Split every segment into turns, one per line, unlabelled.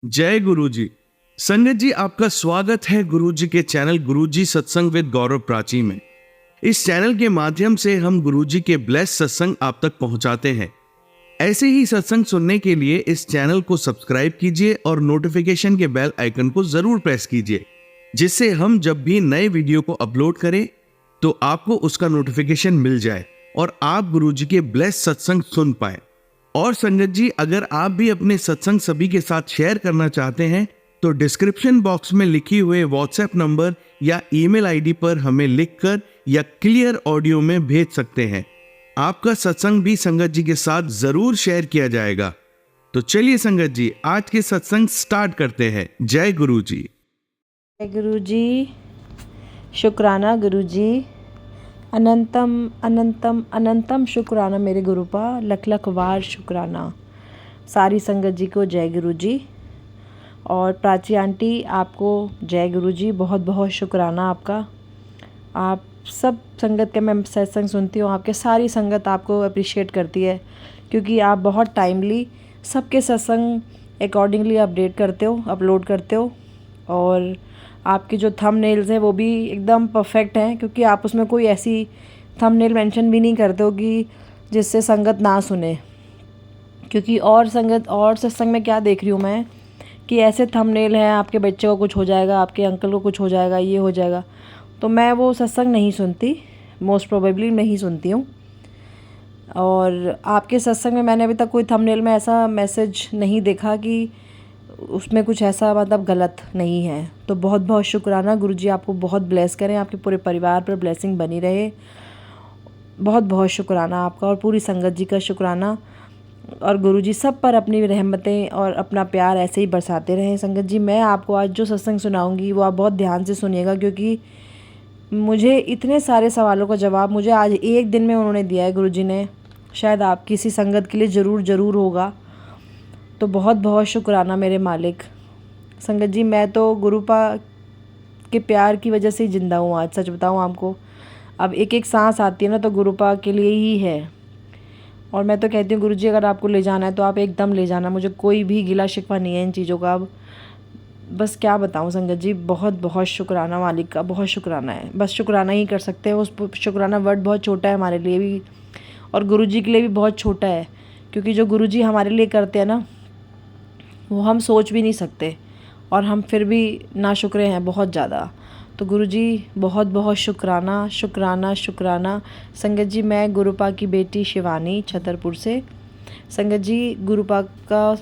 जय गुरु जी। संगत जी, आपका स्वागत है गुरु जी के चैनल गुरु जी सत्संग विद गौरव प्राची में। इस चैनल के माध्यम से हम गुरु जी के ब्लेस सत्संग आप तक पहुंचाते हैं। ऐसे ही सत्संग सुनने के लिए इस चैनल को सब्सक्राइब कीजिए और नोटिफिकेशन के बेल आइकन को जरूर प्रेस कीजिए, जिससे हम जब भी नए वीडियो को अपलोड करें तो आपको उसका नोटिफिकेशन मिल जाए और आप गुरु जी के ब्लेस सत्संग सुन पाए। और संगत जी, अगर आप भी अपने सत्संग सभी के साथ शेयर करना चाहते हैं तो डिस्क्रिप्शन बॉक्स में लिखी हुए व्हाट्सएप नंबर या ईमेल आईडी पर हमें लिखकर या क्लियर ऑडियो में भेज सकते हैं। आपका सत्संग भी संगत जी के साथ जरूर शेयर किया जाएगा। तो चलिए संगत जी, आज के सत्संग स्टार्ट करते हैं। जय गुरु जी।
जय गुरु जी। शुक्राना गुरु जी। अनंतम अनंतम अनंतम शुक्राना मेरे गुरुपा, लख लख वार शुक्राना। सारी संगत जी को जय गुरु जी। और प्राची आंटी, आपको जय गुरु जी। बहुत बहुत शुक्राना आपका। आप सब संगत के मैं सत्संग सुनती हूँ, आपके सारी संगत आपको अप्रिशिएट करती है क्योंकि आप बहुत टाइमली सबके सत्संग अकॉर्डिंगली अपडेट करते हो, अपलोड करते हो। और आपके जो थंबनेल्स हैं वो भी एकदम परफेक्ट हैं क्योंकि आप उसमें कोई ऐसी थंबनेल मेंशन भी नहीं करते हो कि जिससे संगत ना सुने। क्योंकि और संगत और सत्संग में क्या देख रही हूँ मैं कि ऐसे थंबनेल हैं, आपके बच्चे को कुछ हो जाएगा, आपके अंकल को कुछ हो जाएगा, ये हो जाएगा। तो मैं वो सत्संग नहीं सुनती, मोस्ट प्रोबेबली नहीं सुनती हूँ। और आपके सत्संग में मैंने अभी तक कोई थंबनेल में ऐसा मैसेज नहीं देखा कि उसमें कुछ ऐसा मतलब गलत नहीं है। तो बहुत बहुत शुक्राना गुरुजी, आपको बहुत ब्लेस करें, आपके पूरे परिवार पर ब्लेसिंग बनी रहे। बहुत बहुत शुक्राना आपका और पूरी संगत जी का शुक्राना। और गुरुजी सब पर अपनी रहमतें और अपना प्यार ऐसे ही बरसाते रहें। संगत जी, मैं आपको आज जो सत्संग सुनाऊंगी वो आप बहुत ध्यान से सुनिएगा क्योंकि मुझे इतने सारे सवालों का जवाब मुझे आज एक दिन में उन्होंने दिया है गुरुजी ने। शायद आप किसी संगत के लिए ज़रूर होगा। तो बहुत बहुत शुक्राना मेरे मालिक। संगत जी, मैं तो गुरुपा के प्यार की वजह से ही ज़िंदा हूँ आज, सच बताऊँ आपको। अब एक एक सांस आती है ना तो गुरुपा के लिए ही है। और मैं तो कहती हूँ गुरुजी, अगर आपको ले जाना है तो आप एकदम ले जाना, मुझे कोई भी गिला शिकवा नहीं है इन चीज़ों का। अब बस क्या बताऊँ संगत जी, बहुत बहुत शुक्राना मालिक का, बहुत शुक्राना है। बस शुक्राना ही कर सकते हैं। उस शुक्राना वर्ड बहुत छोटा है हमारे लिए भी और गुरुजी के लिए भी बहुत छोटा है क्योंकि जो गुरुजी हमारे लिए करते हैं ना वो हम सोच भी नहीं सकते और हम फिर भी नाशुक्रे हैं बहुत ज़्यादा। तो गुरुजी बहुत बहुत शुक्राना शुक्राना शुक्राना। संगत जी, मैं गुरुपा की बेटी शिवानी छतरपुर से। संगत जी, गुरुपा का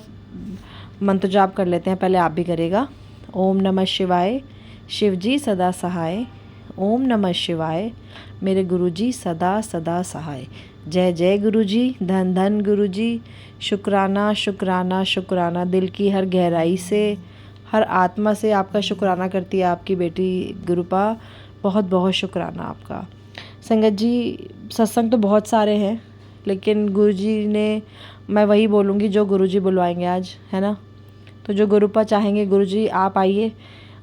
मंत्र जाप कर लेते हैं, पहले आप भी करेगा। ओम नमः शिवाय, शिव जी सदा सहाय। ओम नमः शिवाय, मेरे गुरुजी सदा सदा सहाय। जय जय गुरुजी, धन धन गुरुजी। शुक्राना शुक्राना शुक्राना। दिल की हर गहराई से, हर आत्मा से आपका शुक्राना करती है आपकी बेटी गुरुपा। बहुत बहुत शुक्राना आपका। संगत जी, सत्संग तो बहुत सारे हैं लेकिन गुरुजी ने, मैं वही बोलूँगी जो गुरुजी बुलवाएंगे आज, है ना। तो जो गुरुपा चाहेंगे गुरुजी आप आइए,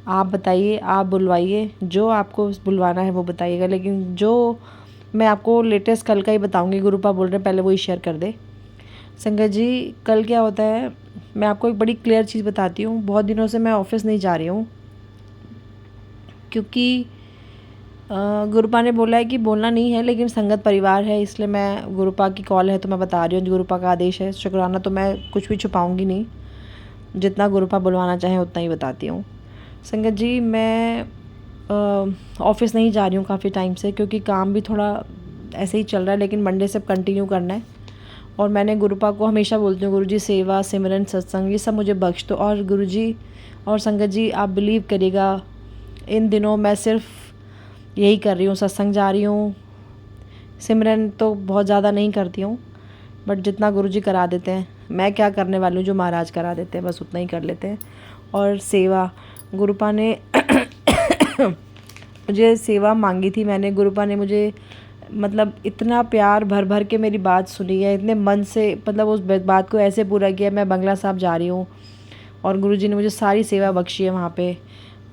आप बताइए, आप बुलवाइए, जो आपको बुलवाना है वो बताइएगा। लेकिन जो मैं आपको लेटेस्ट कल का ही बताऊंगी, गुरुपा बोल रहे हैं पहले वही शेयर कर दे। संगत जी, कल क्या होता है मैं आपको एक बड़ी क्लियर चीज़ बताती हूँ। बहुत दिनों से मैं ऑफिस नहीं जा रही हूँ क्योंकि गुरुपा ने बोला है कि बोलना नहीं है, लेकिन संगत परिवार है इसलिए मैं, गुरुपा की कॉल है तो मैं बता रही हूँ, गुरुपा का आदेश है। शुक्राना तो मैं कुछ भी छुपाऊँगी नहीं, जितना गुरुपा बुलवाना चाहें उतना ही बताती हूँ। संगत जी, मैं ऑफिस नहीं जा रही हूँ काफ़ी टाइम से क्योंकि काम भी थोड़ा ऐसे ही चल रहा है, लेकिन मंडे से कंटिन्यू करना है। और मैंने गुरुपा को हमेशा बोलती हूँ, गुरुजी सेवा सिमरन सत्संग ये सब मुझे बख्श दो। और गुरुजी और संगत जी, आप बिलीव करिएगा, इन दिनों मैं सिर्फ यही कर रही हूँ, सत्संग जा रही हूँ। सिमरन तो बहुत ज़्यादा नहीं करती हूँ बट जितना गुरुजी करा देते हैं, मैं क्या करने वाली हूँ, जो महाराज करा देते हैं बस उतना ही कर लेते हैं। और सेवा, गुरुपा ने मुझे सेवा मांगी थी, मैंने, गुरुपा ने मुझे मतलब इतना प्यार भर भर के मेरी बात सुनी है, इतने मन से, मतलब उस बात को ऐसे पूरा किया। मैं बंगला साहब जा रही हूँ और गुरुजी ने मुझे सारी सेवा बख्शी है वहाँ पे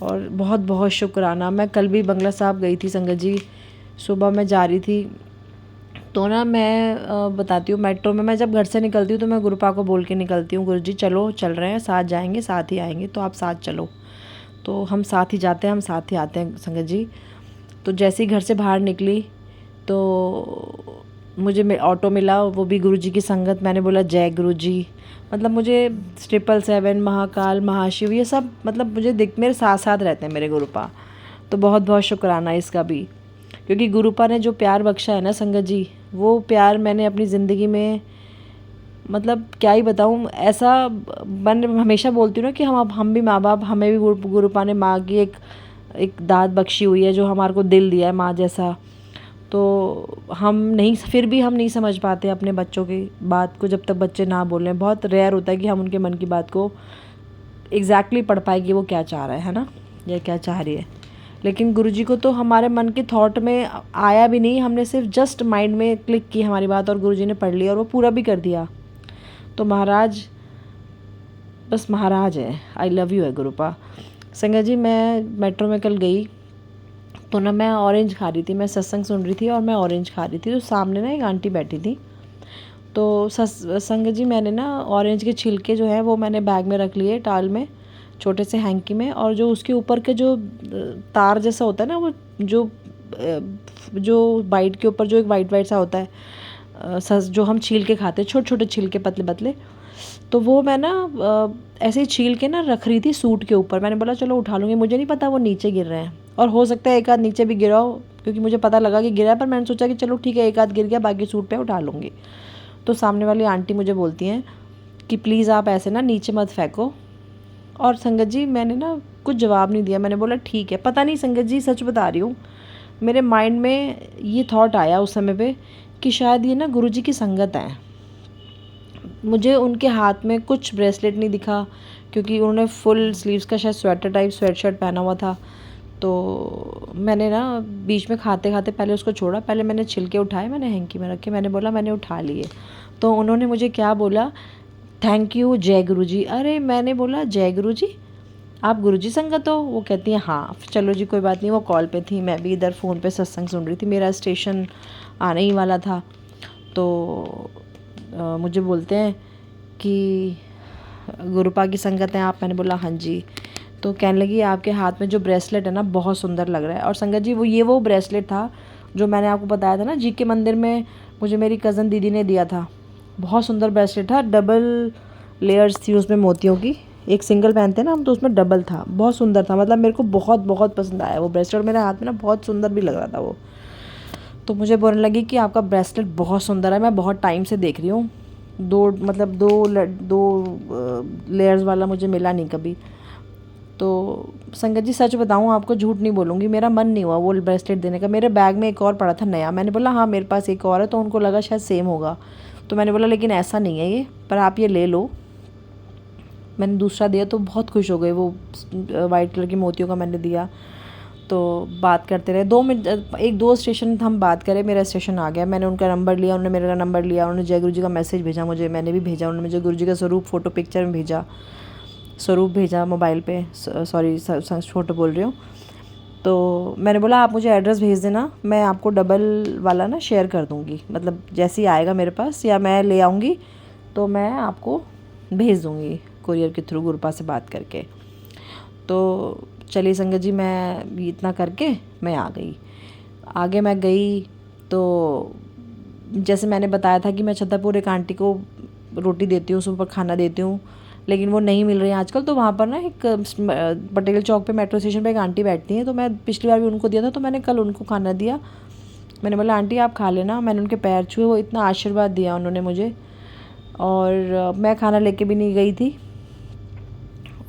और बहुत बहुत शुक्राना। मैं कल भी बंगला साहब गई थी संगत जी, सुबह मैं जा रही थी तो ना मैं बताती हूँ, मेट्रो में मैं जब घर से निकलती हूँ तो मैं गुरुपा को बोल के निकलती हूँ, गुरुजी चलो, चल रहे हैं, साथ जाएंगे, साथ ही आएंगे, तो आप साथ चलो। तो हम साथ ही जाते हैं, हम साथ ही आते हैं संगत जी। तो जैसे ही घर से बाहर निकली तो मुझे ऑटो मिला, वो भी गुरुजी की संगत। मैंने बोला जय गुरुजी। मतलब मुझे 777, महाकाल, महाशिव, ये सब मतलब मुझे मेरे साथ साथ रहते हैं मेरे गुरुपा। तो बहुत बहुत शुक्राना इसका भी, क्योंकि गुरुपा ने जो प्यार बख्शा है ना संगत जी, वो प्यार मैंने अपनी ज़िंदगी में मतलब क्या ही बताऊँ। ऐसा मैं हमेशा बोलती हूँ ना कि हम भी माँ बाप, हमें भी गुरुपा ने माँ की एक दात बख्शी हुई है, जो हमारे को दिल दिया है माँ जैसा। तो फिर भी हम नहीं समझ पाते अपने बच्चों की बात को, जब तक बच्चे ना बोलें। बहुत रेयर होता है कि हम उनके मन की बात को एग्जैक्टली पढ़ पाए कि वो क्या चाह रहा है ना, या क्या चाह रही है। लेकिन गुरुजी को तो हमारे मन के थॉट में आया भी नहीं, हमने सिर्फ जस्ट माइंड में क्लिक की हमारी बात और गुरुजी ने पढ़ लिया और वो पूरा भी कर दिया। तो महाराज बस महाराज है। आई लव यू है गुरुपा। संगत जी, मैं मेट्रो में कल गई तो ना मैं ऑरेंज खा रही थी, मैं सत्संग सुन रही थी और मैं ऑरेंज खा रही थी। तो सामने ना एक आंटी बैठी थी। तो संगत जी, मैंने ना ऑरेंज के छिलके जो हैं वो मैंने बैग में रख लिए, टाल में, छोटे से हैंकी में। और जो उसके ऊपर के जो तार जैसा होता है ना, वो जो वाइट के ऊपर जो एक वाइट वाइट सा होता है, जो हम छील के खाते हैं, छोटे छोटे छिलके पतले पतले, तो वो मैं ना ऐसे ही छील के ना रख रही थी सूट के ऊपर। मैंने बोला चलो उठा लूँगी, मुझे नहीं पता वो नीचे गिर रहे हैं, और हो सकता है एक आध नीचे भी गिरा हो, क्योंकि मुझे पता लगा कि गिरा है। पर मैंने सोचा कि चलो ठीक है, एक आध गिर गया, बाकी सूट पे उठा लूँगी। तो सामने वाली आंटी मुझे बोलती हैं कि प्लीज़ आप ऐसे ना नीचे मत फेंको। और संगत जी, मैंने ना कुछ जवाब नहीं दिया। मैंने बोला ठीक है। पता नहीं संगत जी, सच बता रही हूँ, मेरे माइंड में ये थॉट आया उस समय पे कि शायद ये ना गुरुजी की संगत है। मुझे उनके हाथ में कुछ ब्रेसलेट नहीं दिखा, क्योंकि उन्होंने फुल स्लीव्स का शायद स्वेटर टाइप स्वेट शर्ट पहना हुआ था। तो मैंने ना बीच में खाते खाते पहले उसको छोड़ा, पहले मैंने छिलके उठाए, मैंने हैंकी में रखे, मैंने बोला मैंने उठा लिए। तो उन्होंने मुझे क्या बोला, थैंक यू जय गुरुजी। अरे मैंने बोला जय गुरुजी, आप गुरुजी संगत हो? वो कहती हैं हाँ। चलो जी कोई बात नहीं। वो कॉल पे थी, मैं भी इधर फ़ोन पे सत्संग सुन रही थी, मेरा स्टेशन आने ही वाला था। तो मुझे बोलते हैं कि गुरुपा की संगत हैं आप? मैंने बोला हाँ जी। तो कहने लगी आपके हाथ में जो ब्रेसलेट है ना, बहुत सुंदर लग रहा है। और संगत जी, वो ब्रेसलेट था जो मैंने आपको बताया था ना, जी के मंदिर में मुझे मेरी कज़न दीदी ने दिया था। बहुत सुंदर ब्रेसलेट था, डबल लेयर्स थी उसमें मोतियों की। एक सिंगल पहनते हैं ना हम, तो उसमें डबल था, बहुत सुंदर था। मतलब मेरे को बहुत बहुत पसंद आया वो ब्रेसलेट, मेरे हाथ में ना बहुत सुंदर भी लग रहा था वो। तो मुझे बोलने लगी कि आपका ब्रेसलेट बहुत सुंदर है, मैं बहुत टाइम से देख रही हूँ। दो लेयर्स वाला मुझे मिला नहीं कभी। तो संगत जी, सच बताऊँ आपको, झूठ नहीं बोलूँगी, मेरा मन नहीं हुआ वो ब्रेसलेट देने का। मेरे बैग में एक और पड़ा था नया, मैंने बोला हाँ मेरे पास एक और है, तो उनको लगा शायद सेम होगा। तो मैंने बोला लेकिन ऐसा नहीं है ये, पर आप ये ले लो। मैंने दूसरा दिया तो बहुत खुश हो गए, वो वाइट कलर की मोतियों का मैंने दिया। तो बात करते रहे 2 मिनट, 1-2 स्टेशन हम बात करें, मेरा स्टेशन आ गया। मैंने उनका नंबर लिया, उन्होंने मेरा नंबर लिया, उन्होंने जय गुरुजी का मैसेज भेजा मुझे, मैंने भी भेजा। उन्होंने मुझे गुरुजी का स्वरूप फ़ोटो पिक्चर में भेजा, स्वरूप भेजा मोबाइल पे, सॉरी छोटो बोल रही हूँ। तो मैंने बोला आप मुझे एड्रेस भेज देना, मैं आपको डबल वाला ना शेयर कर दूँगी, मतलब जैसे ही आएगा मेरे पास या मैं ले आऊँगी तो मैं आपको भेज दूँगी कुरियर के थ्रू, गुरुपा से बात करके। तो चलिए संगत जी, मैं इतना करके मैं आ गई। आगे मैं गई तो जैसे मैंने बताया था कि मैं छतरपुर एक आंटी को रोटी देती हूँ, सुबह खाना देती हूँ, लेकिन वो नहीं मिल रही है आजकल। तो वहाँ पर ना एक पटेल चौक पे मेट्रो स्टेशन पे एक आंटी बैठती हैं, तो मैं पिछली बार भी उनको दिया था, तो मैंने कल उनको खाना दिया। मैंने बोला आंटी आप खा लेना। मैंने उनके पैर छुए, वो इतना आशीर्वाद दिया उन्होंने मुझे। और मैं खाना लेके भी नहीं गई थी,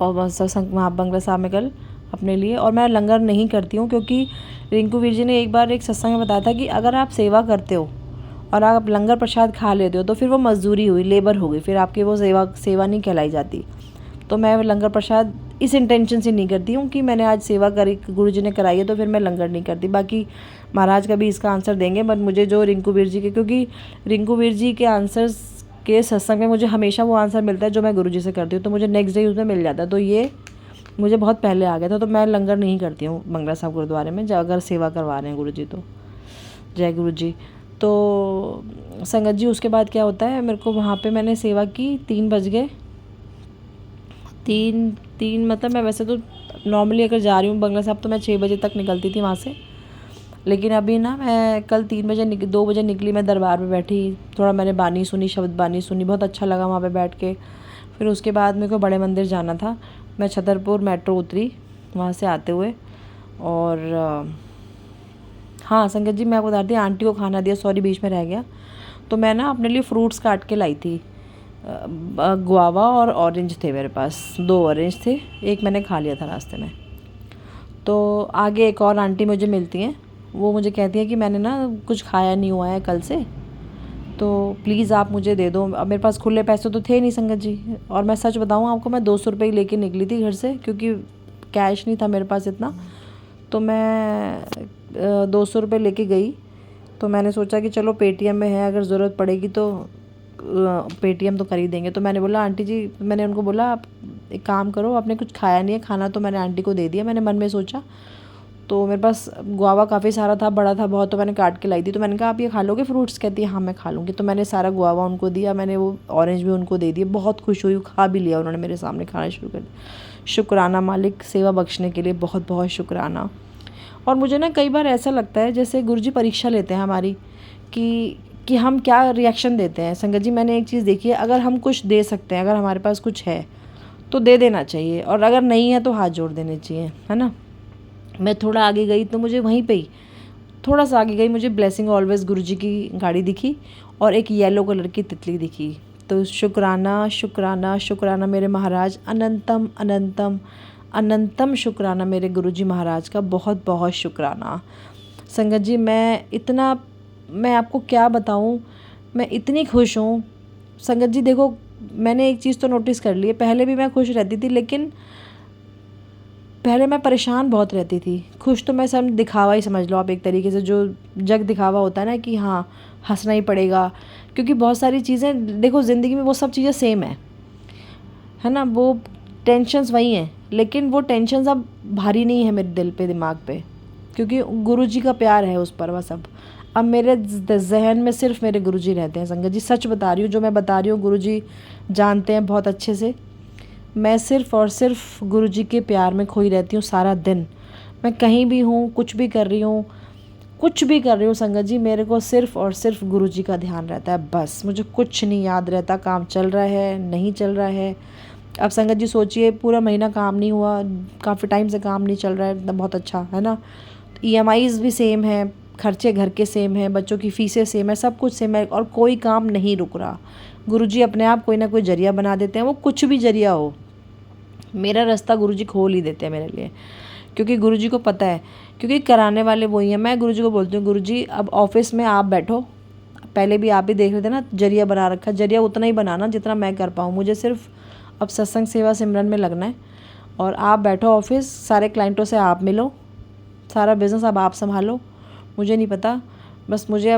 और वहाँ बंगला साहब में कल अपने लिए। और मैं लंगर नहीं करती हूँ, क्योंकि रिंकू वीर जी ने एक बार एक सत्संग में बताया था कि अगर आप सेवा करते हो और आप लंगर प्रसाद खा लेते हो तो फिर वो मजदूरी हुई, लेबर हो गई, फिर आपकी वो सेवा नहीं कहलाई जाती। तो मैं लंगर प्रसाद इस इंटेंशन से नहीं करती हूँ कि मैंने आज सेवा करी, गुरुजी ने कराई है, तो फिर मैं लंगर नहीं करती। बाकी महाराज का भी इसका आंसर देंगे, बट मुझे जो रिंकू वीर जी के, क्योंकि रिंकू वीर जी के आंसर्स के सत्संग में मुझे हमेशा वो आंसर मिलता है जो मैं गुरुजी से करती हूँ, तो मुझे नेक्स्ट डे उसमें मिल जाता है। तो ये मुझे बहुत पहले आ गया था। तो मैं लंगर नहीं करती हूँ बंगला साहब गुरुद्वारे में, अगर सेवा करवा रहे हैं गुरुजी तो। जय गुरुजी। तो संगत जी उसके बाद क्या होता है, मेरे को वहाँ पे मैंने सेवा की, 3 बज गए। 3 मतलब मैं वैसे तो नॉर्मली अगर जा रही हूँ बंगला साहब तो मैं 6 बजे तक निकलती थी वहाँ से, लेकिन अभी ना मैं कल 2 बजे निकली। मैं दरबार में बैठी, थोड़ा मैंने बानी सुनी, शब्द बानी सुनी, बहुत अच्छा लगा वहाँ पे बैठ के। फिर उसके बाद मेरे को बड़े मंदिर जाना था। मैं छतरपुर मेट्रो उतरी वहाँ से आते हुए। और हाँ संगत जी, मैं आपको बता दी, आंटी को खाना दिया, सॉरी बीच में रह गया। तो मैं ना अपने लिए फ्रूट्स काट के लाई थी। गुआवा और ऑरेंज थे मेरे पास, 2 ऑरेंज थे, एक मैंने खा लिया था रास्ते में। तो आगे एक और आंटी मुझे मिलती हैं, वो मुझे कहती है कि मैंने ना कुछ खाया नहीं हुआ है कल से, तो प्लीज़ आप मुझे दे दो। अब मेरे पास खुले पैसे तो थे नहीं संगत जी, और मैं सच बताऊँ आपको, मैं 200 रुपये लेके निकली थी घर से, क्योंकि कैश नहीं था मेरे पास इतना। तो मैं 200 रुपये लेके गई। तो मैंने सोचा कि चलो पेटीएम में है, अगर ज़रूरत पड़ेगी तो पेटीएम तो कर ही देंगे। तो मैंने बोला आंटी जी, मैंने उनको बोला आप एक काम करो, आपने कुछ खाया नहीं है, खाना तो मैंने आंटी को दे दिया, मैंने मन में सोचा। तो मेरे पास गुआवा काफ़ी सारा था, बड़ा था बहुत, तो मैंने काट के लाई थी। तो मैंने कहा आप ये खा लोगे फ्रूट्स? कहती है हाँ मैं खा लूँगी। तो मैंने सारा गुआवा उनको दिया, मैंने वो ऑरेंज भी उनको दे दिए। बहुत खुश हुई, खा भी लिया उन्होंने, मेरे सामने खाना शुरू कर दिया। शुक्राना मालिक, सेवा बख्शने के लिए बहुत बहुत शुक्राना। और मुझे ना कई बार ऐसा लगता है जैसे गुरुजी परीक्षा लेते हैं हमारी, कि हम क्या रिएक्शन देते हैं। संगत जी मैंने एक चीज़ देखी है, अगर हम कुछ दे सकते हैं, अगर हमारे पास कुछ है तो दे देना चाहिए, और अगर नहीं है तो हाथ जोड़ देने चाहिए, है ना। मैं थोड़ा आगे गई तो मुझे वहीं पे ही, थोड़ा सा आगे गई, मुझे ब्लेसिंग ऑलवेज गुरुजी की गाड़ी दिखी और एक येलो कलर की तितली दिखी। तो शुक्राना शुक्राना शुक्राना मेरे महाराज, अनंतम अनंतम अनंतम शुक्राना मेरे गुरुजी महाराज का, बहुत बहुत शुक्राना। संगत जी मैं आपको क्या बताऊं, मैं इतनी खुश हूँ। संगत जी देखो, मैंने एक चीज़ तो नोटिस कर ली है, पहले भी मैं खुश रहती थी, लेकिन पहले मैं परेशान बहुत रहती थी। खुश तो मैं सब दिखावा ही समझ लो आप, एक तरीके से जो जग दिखावा होता है ना, कि हाँ हंसना ही पड़ेगा, क्योंकि बहुत सारी चीज़ें देखो ज़िंदगी में वो सब चीज़ें सेम है ना। वो टेंशन्स वही हैं, लेकिन वो टेंशन्स अब भारी नहीं है मेरे दिल पे, दिमाग पे, क्योंकि गुरुजी का प्यार है उस पर बस। अब मेरे जहन में सिर्फ मेरे गुरुजी रहते हैं संगत जी, सच बता रही हूँ, जो मैं बता रही हूँ गुरुजी जानते हैं बहुत अच्छे से। मैं सिर्फ़ और सिर्फ गुरुजी के प्यार में खोई रहती हूँ सारा दिन। मैं कहीं भी हूँ, कुछ भी कर रही हूँ संगत जी, मेरे को सिर्फ़ और सिर्फ गुरुजी का ध्यान रहता है बस। मुझे कुछ नहीं याद रहता, काम चल रहा है नहीं चल रहा है। अब संगत जी सोचिए, पूरा महीना काम नहीं हुआ, काफ़ी टाइम से काम नहीं चल रहा है, एकदम बहुत अच्छा है ना। EMIs भी सेम है, खर्चे घर के सेम हैं, बच्चों की फ़ीसें सेम है, सब कुछ सेम है, और कोई काम नहीं रुक रहा। गुरुजी अपने आप कोई ना कोई जरिया बना देते हैं, वो कुछ भी जरिया हो, मेरा रास्ता गुरुजी खोल ही देते हैं मेरे लिए, क्योंकि गुरुजी को पता है, क्योंकि कराने वाले वही हैं। मैं गुरुजी को बोलती हूँ, गुरुजी अब ऑफिस में आप बैठो, पहले भी आप ही देख रहे थे ना, जरिया बना रखा, जरिया उतना ही बनाना जितना मैं कर पाऊँ। मुझे सिर्फ अब सत्संग सेवा सिमरन में लगना है, और आप बैठो ऑफिस, सारे क्लाइंटों से आप मिलो, सारा बिज़नेस अब आप संभालो। मुझे नहीं पता, बस मुझे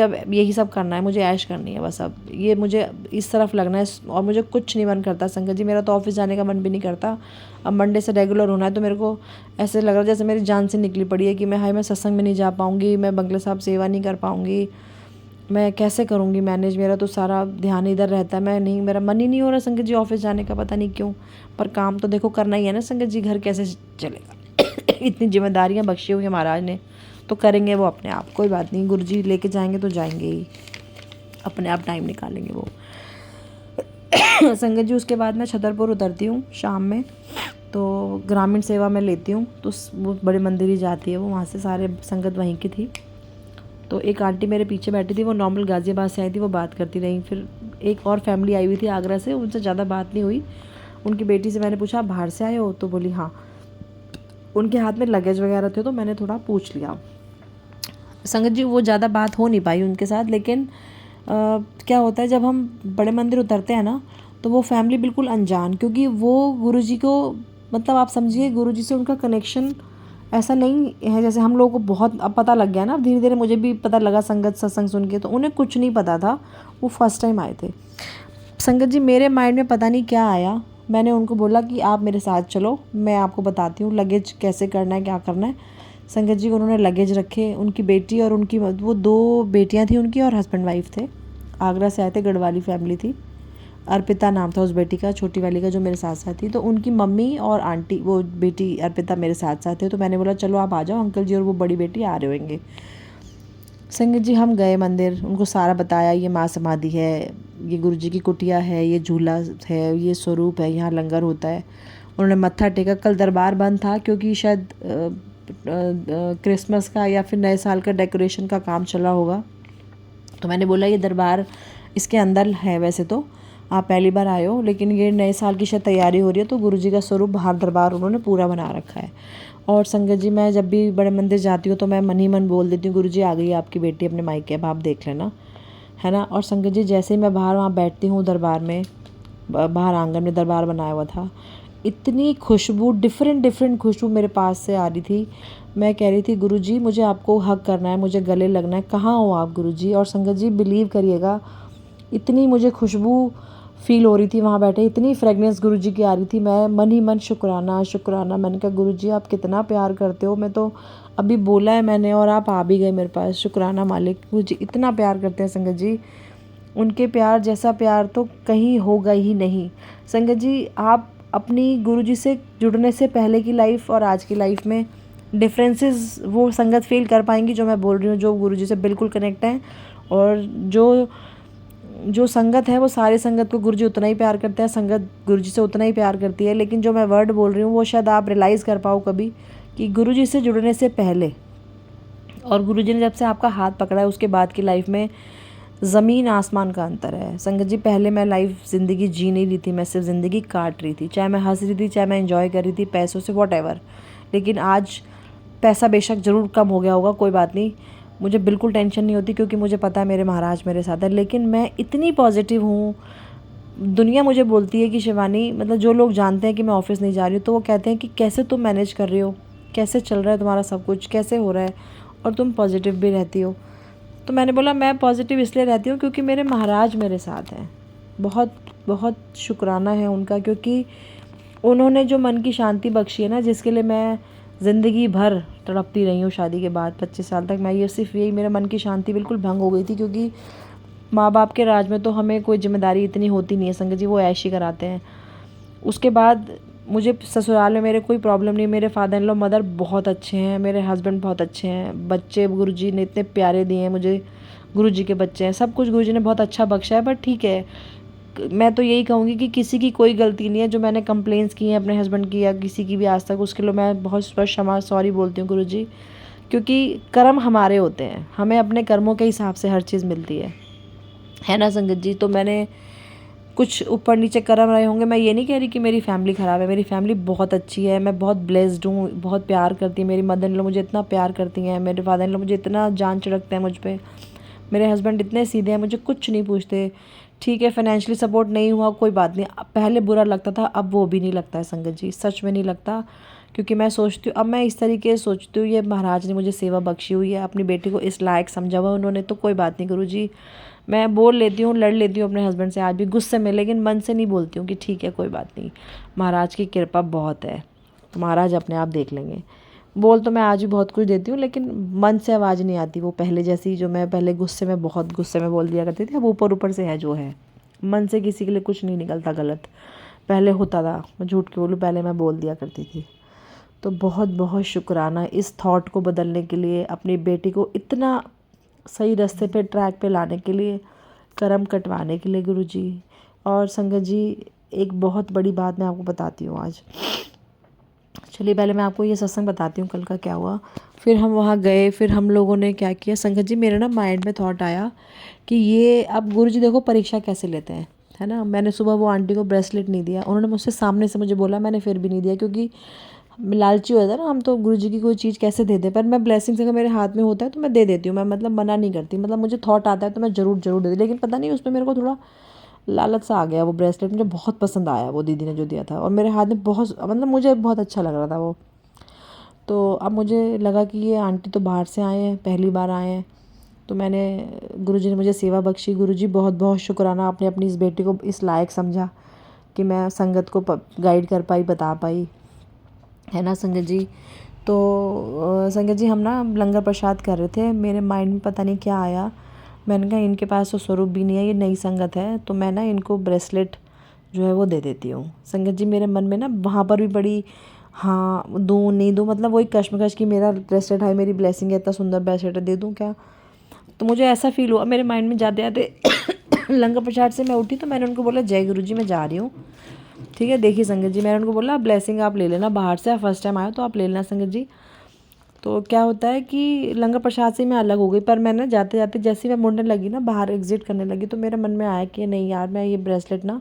अब यही सब करना है, मुझे ऐश करनी है बस। अब ये मुझे इस तरफ लगना है, और मुझे कुछ नहीं मन करता संगत जी, मेरा तो ऑफिस जाने का मन भी नहीं करता। अब मंडे से रेगुलर होना है, तो मेरे को ऐसे लग रहा है जैसे मेरी जान से निकली पड़ी है, कि मैं सत्संग में नहीं जा पाऊँगी, मैं बंगला साहब सेवा नहीं कर पाऊँगी, मैं कैसे करूँगी मैनेज। मेरा तो सारा ध्यान इधर रहता है, मेरा मन ही नहीं हो रहा संगत जी ऑफिस जाने का, पता नहीं क्यों। पर काम तो देखो करना ही है ना संगत जी, घर कैसे चलेगा। इतनी जिम्मेदारियाँ बख्शी हुई है महाराज ने, तो करेंगे वो अपने आप, कोई बात नहीं, गुरुजी लेके जाएंगे तो जाएंगे ही, अपने आप टाइम निकालेंगे वो। संगत जी उसके बाद मैं छतरपुर उतरती हूँ शाम में, तो ग्रामीण सेवा में लेती हूँ, तो वो बड़े मंदिर ही जाती है वो, वहाँ से सारे संगत वहीं की थी। तो एक आंटी मेरे पीछे बैठी थी, वो नॉर्मल गाज़ियाबाद से आई थी, वो बात करती रही। फिर एक और फैमिली आई हुई थी आगरा से, उनसे ज़्यादा बात नहीं हुई। उनकी बेटी से मैंने पूछा आप बाहर से आए हो, तो बोली हाँ। उनके हाथ में लगेज वगैरह थे, तो मैंने थोड़ा पूछ लिया। संगत जी वो ज़्यादा बात हो नहीं पाई उनके साथ, लेकिन क्या होता है जब हम बड़े मंदिर उतरते हैं ना, तो वो फैमिली बिल्कुल अनजान, क्योंकि वो गुरुजी को, मतलब आप समझिए गुरुजी से उनका कनेक्शन ऐसा नहीं है जैसे हम लोगों को बहुत अब पता लग गया ना। धीरे धीरे मुझे भी पता लगा संगत सत्संग सुन के, तो उन्हें कुछ नहीं पता था, वो फर्स्ट टाइम आए थे। संगत जी मेरे माइंड में पता नहीं क्या आया, मैंने उनको बोला कि आप मेरे साथ चलो, मैं आपको बताती हूँ लगेज कैसे करना है, क्या करना है। संगत जी उन्होंने लगेज रखे, उनकी बेटी और उनकी वो 2 बेटियां थी उनकी और हस्बैंड वाइफ थे। आगरा से आए थे, गढ़वाली फैमिली थी। अर्पिता नाम था उस बेटी का, छोटी वाली का, जो मेरे साथ साथ थी। तो उनकी मम्मी और आंटी, वो बेटी अर्पिता मेरे साथ साथ थे। तो मैंने बोला चलो आप आ जाओ, अंकल जी और वो बड़ी बेटी आ रहे होंगे। संगत जी हम गए मंदिर, उनको सारा बताया, ये माँ समाधि है, ये गुरु जी की कुटिया है, ये झूला है, ये स्वरूप है, यहाँ लंगर होता है। उन्होंने मत्था टेका। कल दरबार बंद था क्योंकि शायद क्रिसमस का या फिर नए साल का डेकोरेशन का काम चला होगा। तो मैंने बोला ये दरबार इसके अंदर है, वैसे तो आप पहली बार आए हो, लेकिन ये नए साल की शायद तैयारी हो रही है, तो गुरु जी का स्वरूप बाहर दरबार उन्होंने पूरा बना रखा है। और संगत जी मैं जब भी बड़े मंदिर जाती हूँ तो मैं मन ही मन बोल देती हूँ, गुरु जी आ गई आपकी बेटी अपने मायके, अब आप देख लेना, है ना। और संगत जी जैसे ही मैं बाहर वहाँ बैठती हूँ दरबार में, बाहर आंगन में दरबार बनाया हुआ था, इतनी खुशबू, डिफरेंट खुशबू मेरे पास से आ रही थी। मैं कह रही थी गुरु जी मुझे आपको हग करना है, मुझे गले लगना है, कहाँ हो आप गुरु जी। और संगत जी बिलीव करिएगा, इतनी मुझे खुशबू फील हो रही थी वहाँ बैठे, इतनी फ्रेगनेंस गुरु जी की आ रही थी। मैं मन ही मन शुक्राना शुक्राना, मैंने कहा गुरु जी आप कितना प्यार करते हो, मैं तो अभी बोला है मैंने और आप आ भी गए मेरे पास, शुक्राना मालिक, मुझे इतना प्यार करते हैं संगत जी। उनके प्यार जैसा प्यार तो कहीं होगा ही नहीं। संगत जी आप अपनी गुरु जी से जुड़ने से पहले की लाइफ और आज की लाइफ में डिफरेंसेस वो संगत फील कर पाएंगी जो मैं बोल रही हूँ, जो गुरु जी से बिल्कुल कनेक्ट हैं। और जो संगत है वो सारी संगत को गुरु जी उतना ही प्यार करते हैं, संगत गुरु जी से उतना ही प्यार करती है। लेकिन जो मैं वर्ड बोल रही हूँ वो शायद आप रियलाइज़ कर पाओ कभी, कि गुरु जी से जुड़ने से पहले और गुरु जी ने जब से आपका हाथ पकड़ा है उसके बाद की लाइफ में ज़मीन आसमान का अंतर है। संगत जी पहले मैं लाइफ ज़िंदगी जी नहीं रही थी, मैं सिर्फ ज़िंदगी काट रही थी, चाहे मैं हंस रही थी, चाहे मैं एंजॉय कर रही थी पैसों से, वॉटएवर। लेकिन आज पैसा बेशक ज़रूर कम हो गया होगा, कोई बात नहीं, मुझे बिल्कुल टेंशन नहीं होती, क्योंकि मुझे पता है मेरे महाराज मेरे साथ है। लेकिन मैं इतनी पॉजिटिव हूँ, दुनिया मुझे बोलती है कि शिवानी, मतलब जो लोग जानते हैं कि मैं ऑफिस नहीं जा रही हूँ तो वो कहते हैं कि कैसे तुम मैनेज कर रही हो, कैसे चल रहा है तुम्हारा सब कुछ, कैसे हो रहा है, और तुम पॉजिटिव भी रहती हो। तो मैंने बोला मैं पॉजिटिव इसलिए रहती हूँ क्योंकि मेरे महाराज मेरे साथ हैं। बहुत बहुत शुक्राना है उनका, क्योंकि उन्होंने जो मन की शांति बख्शी है ना, जिसके लिए मैं ज़िंदगी भर तड़पती रही हूँ। शादी के बाद 25 साल तक मैं ये सिर्फ यही, मेरे मन की शांति बिल्कुल भंग हो गई थी, क्योंकि माँ बाप के राज में तो हमें कोई जिम्मेदारी इतनी होती नहीं है संगत जी, वो ऐश ही कराते हैं। उसके बाद मुझे ससुराल में मेरे कोई प्रॉब्लम नहीं, मेरे फादर इन लॉ मदर बहुत अच्छे हैं, मेरे हस्बैंड बहुत अच्छे हैं, बच्चे गुरुजी ने इतने प्यारे दिए हैं मुझे, गुरुजी के बच्चे हैं, सब कुछ गुरुजी ने बहुत अच्छा बख्शा है। बट ठीक है, मैं तो यही कहूँगी कि किसी की कोई गलती नहीं है। जो मैंने कंप्लेंट्स की हैं अपने हस्बैंड की या किसी की भी आज तक, उसके लिए मैं बहुत स्पष्ट क्षमा सॉरी बोलती हूँ गुरुजी, क्योंकि कर्म हमारे होते हैं, हमें अपने कर्मों के हिसाब से हर चीज़ मिलती है ना संगत जी। तो मैंने कुछ ऊपर नीचे कर्म रहे होंगे, मैं ये नहीं कह रही कि मेरी फैमिली ख़राब है, मेरी फैमिली बहुत अच्छी है, मैं बहुत ब्लेस्ड हूँ, बहुत प्यार करती है मेरी मदर इन लॉ, मुझे इतना प्यार करती हैं, मेरे फादर इन लॉ मुझे इतना जान छिड़कते हैं मुझ पे, मेरे हस्बैंड इतने सीधे हैं, मुझे कुछ नहीं पूछते। ठीक है फाइनेंशियली सपोर्ट नहीं हुआ कोई बात नहीं, पहले बुरा लगता था, अब वो भी नहीं लगता है संगत जी, सच में नहीं लगता। क्योंकि मैं सोचती हूँ, अब मैं इस तरीके से सोचती हूँ, ये महाराज ने मुझे सेवा बख्शी हुई है, अपनी बेटी को इस लायक समझा हुआ उन्होंने, तो कोई बात नहीं गुरुजी, मैं बोल लेती हूँ, लड़ लेती हूँ अपने हस्बैंड से आज भी गुस्से में, लेकिन मन से नहीं बोलती हूँ कि ठीक है कोई बात नहीं, महाराज की कृपा बहुत है, तो महाराज अपने आप देख लेंगे। बोल तो मैं आज भी बहुत कुछ देती हूँ, लेकिन मन से आवाज़ नहीं आती वो पहले जैसी, जो मैं पहले गुस्से में, बहुत गुस्से में बोल दिया करती थी, अब ऊपर ऊपर से है जो है, मन से किसी के लिए कुछ नहीं निकलता गलत। पहले होता था, मैं झूठ के बोलूँ, पहले मैं बोल दिया करती थी। तो बहुत बहुत शुक्राना इस थॉट को बदलने के लिए, अपनी बेटी को इतना सही रास्ते पे, ट्रैक पे लाने के लिए, कर्म कटवाने के लिए गुरुजी। और संगत जी एक बहुत बड़ी बात मैं आपको बताती हूँ आज। चलिए पहले मैं आपको ये सत्संग बताती हूँ कल का क्या हुआ। फिर हम वहाँ गए, फिर हम लोगों ने क्या किया संगत जी, मेरे ना माइंड में थॉट आया कि ये अब गुरुजी देखो परीक्षा कैसे लेते हैं, है ना। मैंने सुबह वो आंटी को ब्रेसलेट नहीं दिया, उन्होंने मुझसे सामने से मुझे बोला, मैंने फिर भी नहीं दिया, क्योंकि लालची हो जाता है ना हम, तो गुरुजी की कोई चीज़ कैसे दे दें। पर मैं ब्लेसिंग्स अगर मेरे हाथ में होता है तो मैं दे देती हूँ, मैं मतलब मना नहीं करती, मतलब मुझे थॉट आता है तो मैं ज़रूर दे दी। लेकिन पता नहीं उसमें मेरे को थोड़ा लालच सा आ गया, वो ब्रेसलेट मुझे बहुत पसंद आया, वो दीदी ने जो दिया था, और मेरे हाथ में बहुत, मतलब मुझे बहुत अच्छा लग रहा था वो। तो अब मुझे लगा कि ये आंटी तो बाहर से आए हैं, पहली बार आए हैं, तो मैंने, गुरुजी ने मुझे सेवा बख्शी। गुरुजी बहुत बहुत शुक्राना, आपने अपनी इस बेटी को इस लायक समझा कि मैं संगत को गाइड कर पाई, बता पाई, है ना संगत जी। तो संगत जी हम ना लंगर प्रसाद कर रहे थे, मेरे माइंड में पता नहीं क्या आया, मैंने कहा इनके पास तो स्वरूप भी नहीं है, ये नई संगत है, तो मैं ना इनको ब्रेसलेट जो है वो दे देती हूँ। संगत जी मेरे मन में ना वहाँ पर भी बड़ी, हाँ दूँ नहीं दूँ, मतलब वही कश्मकश कि मेरा ब्रेसलेट है, मेरी ब्लेसिंग है, इतना सुंदर ब्रेसलेट दे दूँ क्या। तो मुझे ऐसा फील हुआ मेरे माइंड में जाते जाते लंगर प्रसाद से मैं उठी तो मैंने उनको बोला जय गुरु जी मैं जा रही हूँ, ठीक है। देखिए संगत जी मैंने उनको बोला ब्लेसिंग आप ले लेना, बाहर से फर्स्ट टाइम आए तो आप ले लेना संगत जी। तो क्या होता है कि लंगर प्रसाद से मैं अलग हो गई, पर मैं ना जाते जाते जैसे ही मैं मुड़ने लगी ना, बाहर एग्जिट करने लगी, तो मेरे मन में आया कि नहीं यार मैं ये ब्रेसलेट ना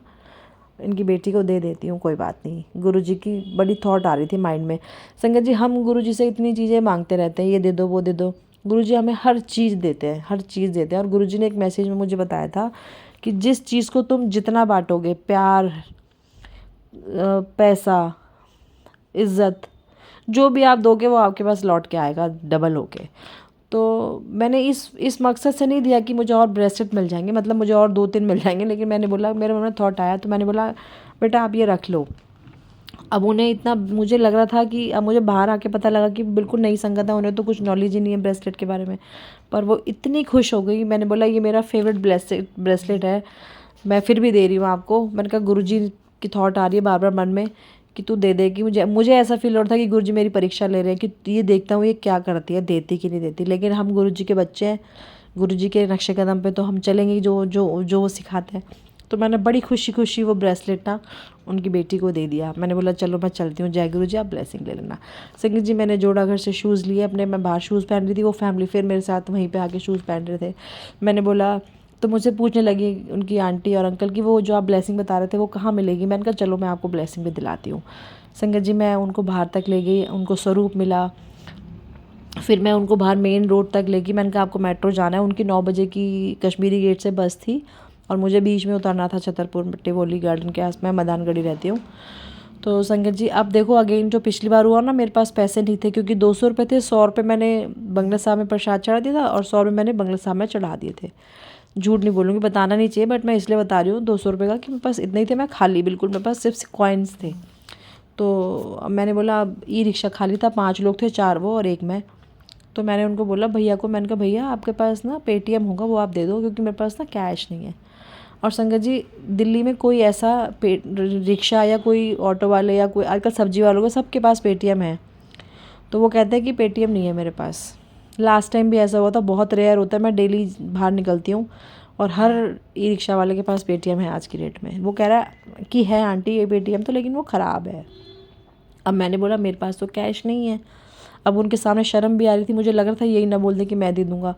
इनकी बेटी को दे देती हूँ, कोई बात नहीं। गुरुजी की बड़ी थॉट आ रही थी माइंड में। संगत जी हम गुरुजी से इतनी चीज़ें मांगते रहते हैं, ये दे दो वो दे दो, गुरुजी हमें हर चीज़ देते हैं, हर चीज़ देते हैं। और गुरुजी ने एक मैसेज में मुझे बताया था कि जिस चीज़ को तुम जितना बांटोगे, प्यार, पैसा, इज़्ज़त, जो भी आप दोगे वो आपके पास लौट के आएगा डबल होके। तो मैंने इस मकसद से नहीं दिया कि मुझे और ब्रेसलेट मिल जाएंगे, मतलब मुझे और 2-3 मिल जाएंगे, लेकिन मैंने बोला, मेरे मन में थॉट आया तो मैंने बोला बेटा आप ये रख लो। अब उन्हें इतना मुझे लग रहा था कि अब मुझे बाहर आके पता लगा कि बिल्कुल नई संगत है, उन्हें तो कुछ नॉलेज ही नहीं है ब्रेसलेट के बारे में, पर वो इतनी खुश हो गई। मैंने बोला ये मेरा फेवरेट ब्रेसलेट है, मैं फिर भी दे रही हूँ आपको। मैंने कहा गुरुजी की थॉट आ रही है बार बार मन में कि तू दे दे, कि मुझे ऐसा फील हो रहा था कि गुरुजी मेरी परीक्षा ले रहे हैं कि ये देखता हूँ ये क्या करती है, देती कि नहीं देती। लेकिन हम गुरुजी के बच्चे हैं, गुरुजी के नक्शे कदम पे तो हम चलेंगे जो जो जो वो सिखाते हैं। तो मैंने बड़ी खुशी खुशी वो ब्रेसलेट ना उनकी बेटी को दे दिया। मैंने बोला चलो मैं चलती हूँ, जय गुरु जी आप ब्लेसिंग ले लेना। संगत जी मैंने जोड़ा घर से शूज़ लिए अपने, मैं बाहर शूज़ पहन रही थी, वो फैमिली फिर मेरे साथ वहीं पे आके शूज़ पहन रहे थे। मैंने बोला, तो मुझसे पूछने लगी उनकी आंटी और अंकल कि वो जो आप ब्लेसिंग बता रहे थे वो कहाँ मिलेगी। मैंने कहा चलो मैं आपको ब्लेसिंग भी दिलाती हूँ। संगत जी मैं उनको बाहर तक ले गई, उनको स्वरूप मिला, फिर मैं उनको बाहर मेन रोड तक ले गई। मैंने कहा आपको मेट्रो जाना है, उनकी 9 बजे की कश्मीरी गेट से बस थी और मुझे बीच में उतरना था छतरपुर टिवोली गार्डन के आस, मैं मदानगढ़ी रहती हूँ। तो संगत जी अब देखो अगेन जो पिछली बार हुआ ना, मेरे पास पैसे नहीं थे क्योंकि 200 रुपये थे, 100 रुपये मैंने बंगला साहब में प्रसाद चढ़ा दिया था और 100 रुपये मैंने बंगला साहब में चढ़ा दिए थे। झूठ नहीं बोलूँगी, बताना नहीं चाहिए, बट मैं इसलिए बता रही हूँ 200 रुपये का कि मेरे पास इतने ही थे, मैं खाली बिल्कुल, मेरे पास सिर्फ कॉइन्स थे। तो अब मैंने बोला अब ई रिक्शा खाली था, 5 लोग थे, 4 वो और 1 मैं। तो मैंने उनको बोला भैया को, मैंने कहा भैया आपके पास ना पेटीएम होगा वो आप दे दो, क्योंकि मेरे पास ना कैश नहीं है। और संगत जी दिल्ली में कोई ऐसा रिक्शा या कोई ऑटो वाले या कोई आजकल सब्जी वालों का सबके पास पेटीएम है, तो वो कहते हैं कि पेटीएम नहीं है मेरे पास। लास्ट टाइम भी ऐसा हुआ था, बहुत रेयर होता है, मैं डेली बाहर निकलती हूँ और हर ई रिक्शा वाले के पास पेटीएम है आज की डेट में। वो कह रहा है कि है आंटी ये पेटीएम तो, लेकिन वो ख़राब है। अब मैंने बोला मेरे पास तो कैश नहीं है। अब उनके सामने शर्म भी आ रही थी, मुझे लग रहा था यही ना बोल दे कि मैं दे दूँगा।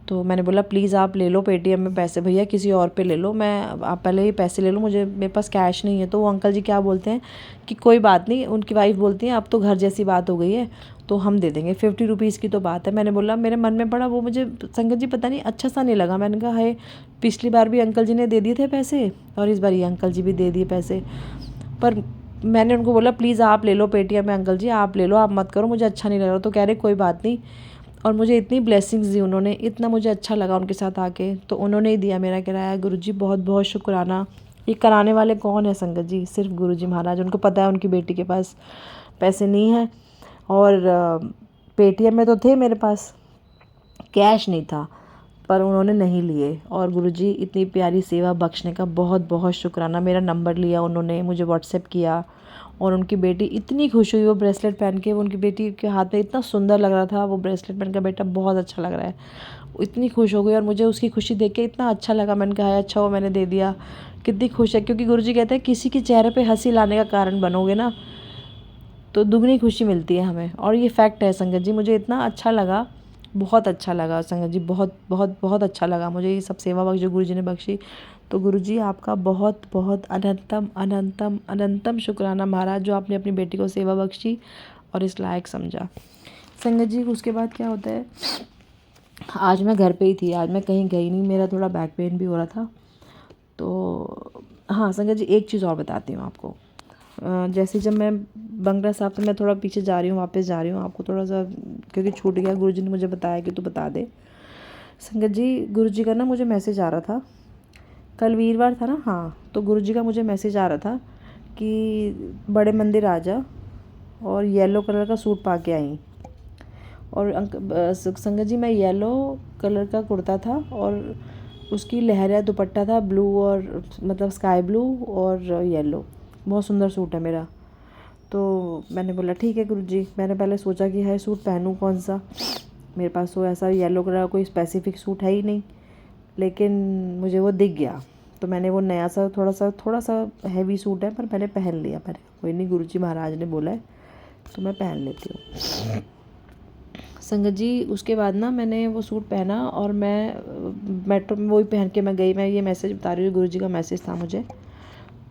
तो मैंने बोला प्लीज़ आप ले लो पेटीएम में पैसे भैया, किसी और पे ले लो, मैं आप पहले ही पैसे ले लो, मुझे मेरे पास कैश नहीं है। तो वो अंकल जी क्या बोलते हैं कि कोई बात नहीं, उनकी वाइफ बोलती हैं अब तो घर जैसी बात हो गई है तो हम दे देंगे, 50 रुपीज़ की तो बात है। मैंने बोला मेरे मन में पड़ा, वो मुझे संगत जी पता नहीं अच्छा सा नहीं लगा। मैंने कहा है पिछली बार भी अंकल जी ने दे दिए थे पैसे और इस बार ये अंकल जी भी दे दिए पैसे, पर मैंने उनको बोला प्लीज़ आप ले लो पेटीएम में, अंकल जी आप ले लो, आप मत करो, मुझे अच्छा नहीं लग रहा। तो कह रहे कोई बात नहीं, और मुझे इतनी ब्लेसिंग्स दी उन्होंने, इतना मुझे अच्छा लगा उनके साथ आके, तो उन्होंने ही दिया मेरा किराया। गुरुजी बहुत बहुत शुक्राना। ये कराने वाले कौन है संगत जी, सिर्फ गुरुजी महाराज, उनको पता है उनकी बेटी के पास पैसे नहीं हैं, और पेटीएम में तो थे मेरे पास, कैश नहीं था, पर उन्होंने नहीं लिए। और गुरुजी इतनी प्यारी सेवा बख्शने का बहुत बहुत शुक्राना। मेरा नंबर लिया उन्होंने, मुझे व्हाट्सएप किया, और उनकी बेटी इतनी खुश हुई वो ब्रेसलेट पहन के, वो उनकी बेटी के हाथ में इतना सुंदर लग रहा था वो ब्रेसलेट पहन के, बेटा बहुत अच्छा लग रहा है, वो इतनी खुश हो गई। और मुझे उसकी खुशी देख के इतना अच्छा लगा, मैंने कहा अच्छा वो मैंने दे दिया, कितनी खुश है। क्योंकि गुरुजी कहते हैं किसी के चेहरे पे हंसी लाने का कारण बनोगे ना तो दुगनी खुशी मिलती है हमें, और ये फैक्ट है संगत जी। मुझे इतना अच्छा लगा, बहुत अच्छा लगा संगत जी, बहुत बहुत बहुत अच्छा लगा मुझे ये सब सेवा बख्श जो गुरुजी ने बख्शी। तो गुरुजी आपका बहुत बहुत अनंतम अनंतम अनंतम शुक्राना महाराज, जो आपने अपनी बेटी को सेवा बख्शी और इस लायक समझा। संगत जी उसके बाद क्या होता है, आज मैं घर पे ही थी, आज मैं कहीं गई नहीं, मेरा थोड़ा बैक पेन भी हो रहा था। तो हाँ संगत जी एक चीज़ और बताती हूँ आपको। जैसे जब मैं बंगला साहब से मैं थोड़ा पीछे जा रही हूँ, वापस जा रही हूँ, आपको थोड़ा सा क्योंकि छूट गया, गुरुजी ने मुझे बताया कि तू बता दे। संगत जी गुरुजी का ना मुझे मैसेज आ रहा था, कल वीरवार था ना, हाँ, तो गुरुजी का मुझे मैसेज आ रहा था कि बड़े मंदिर आ जा और येलो कलर का सूट पा के आई। और संगत जी मैं येलो कलर का कुर्ता था और उसकी लहरिया दुपट्टा था ब्लू और मतलब स्काई ब्लू और येलो। बहुत सुंदर सूट है मेरा। तो मैंने बोला ठीक है गुरुजी। मैंने पहले सोचा कि है सूट पहनूं कौन सा, मेरे पास तो ऐसा येलो कलर का कोई स्पेसिफिक सूट है ही नहीं, लेकिन मुझे वो दिख गया। तो मैंने वो नया सा थोड़ा सा हैवी सूट है पर मैंने पहन लिया। मैंने कोई नहीं, गुरुजी महाराज ने बोला है तो मैं पहन लेती हूँ। संगत जी उसके बाद ना मैंने वो सूट पहना और मैं मेट्रो में वही पहन के मैं गई। मैं ये मैसेज बता रही हूँ, गुरुजी का मैसेज था मुझे।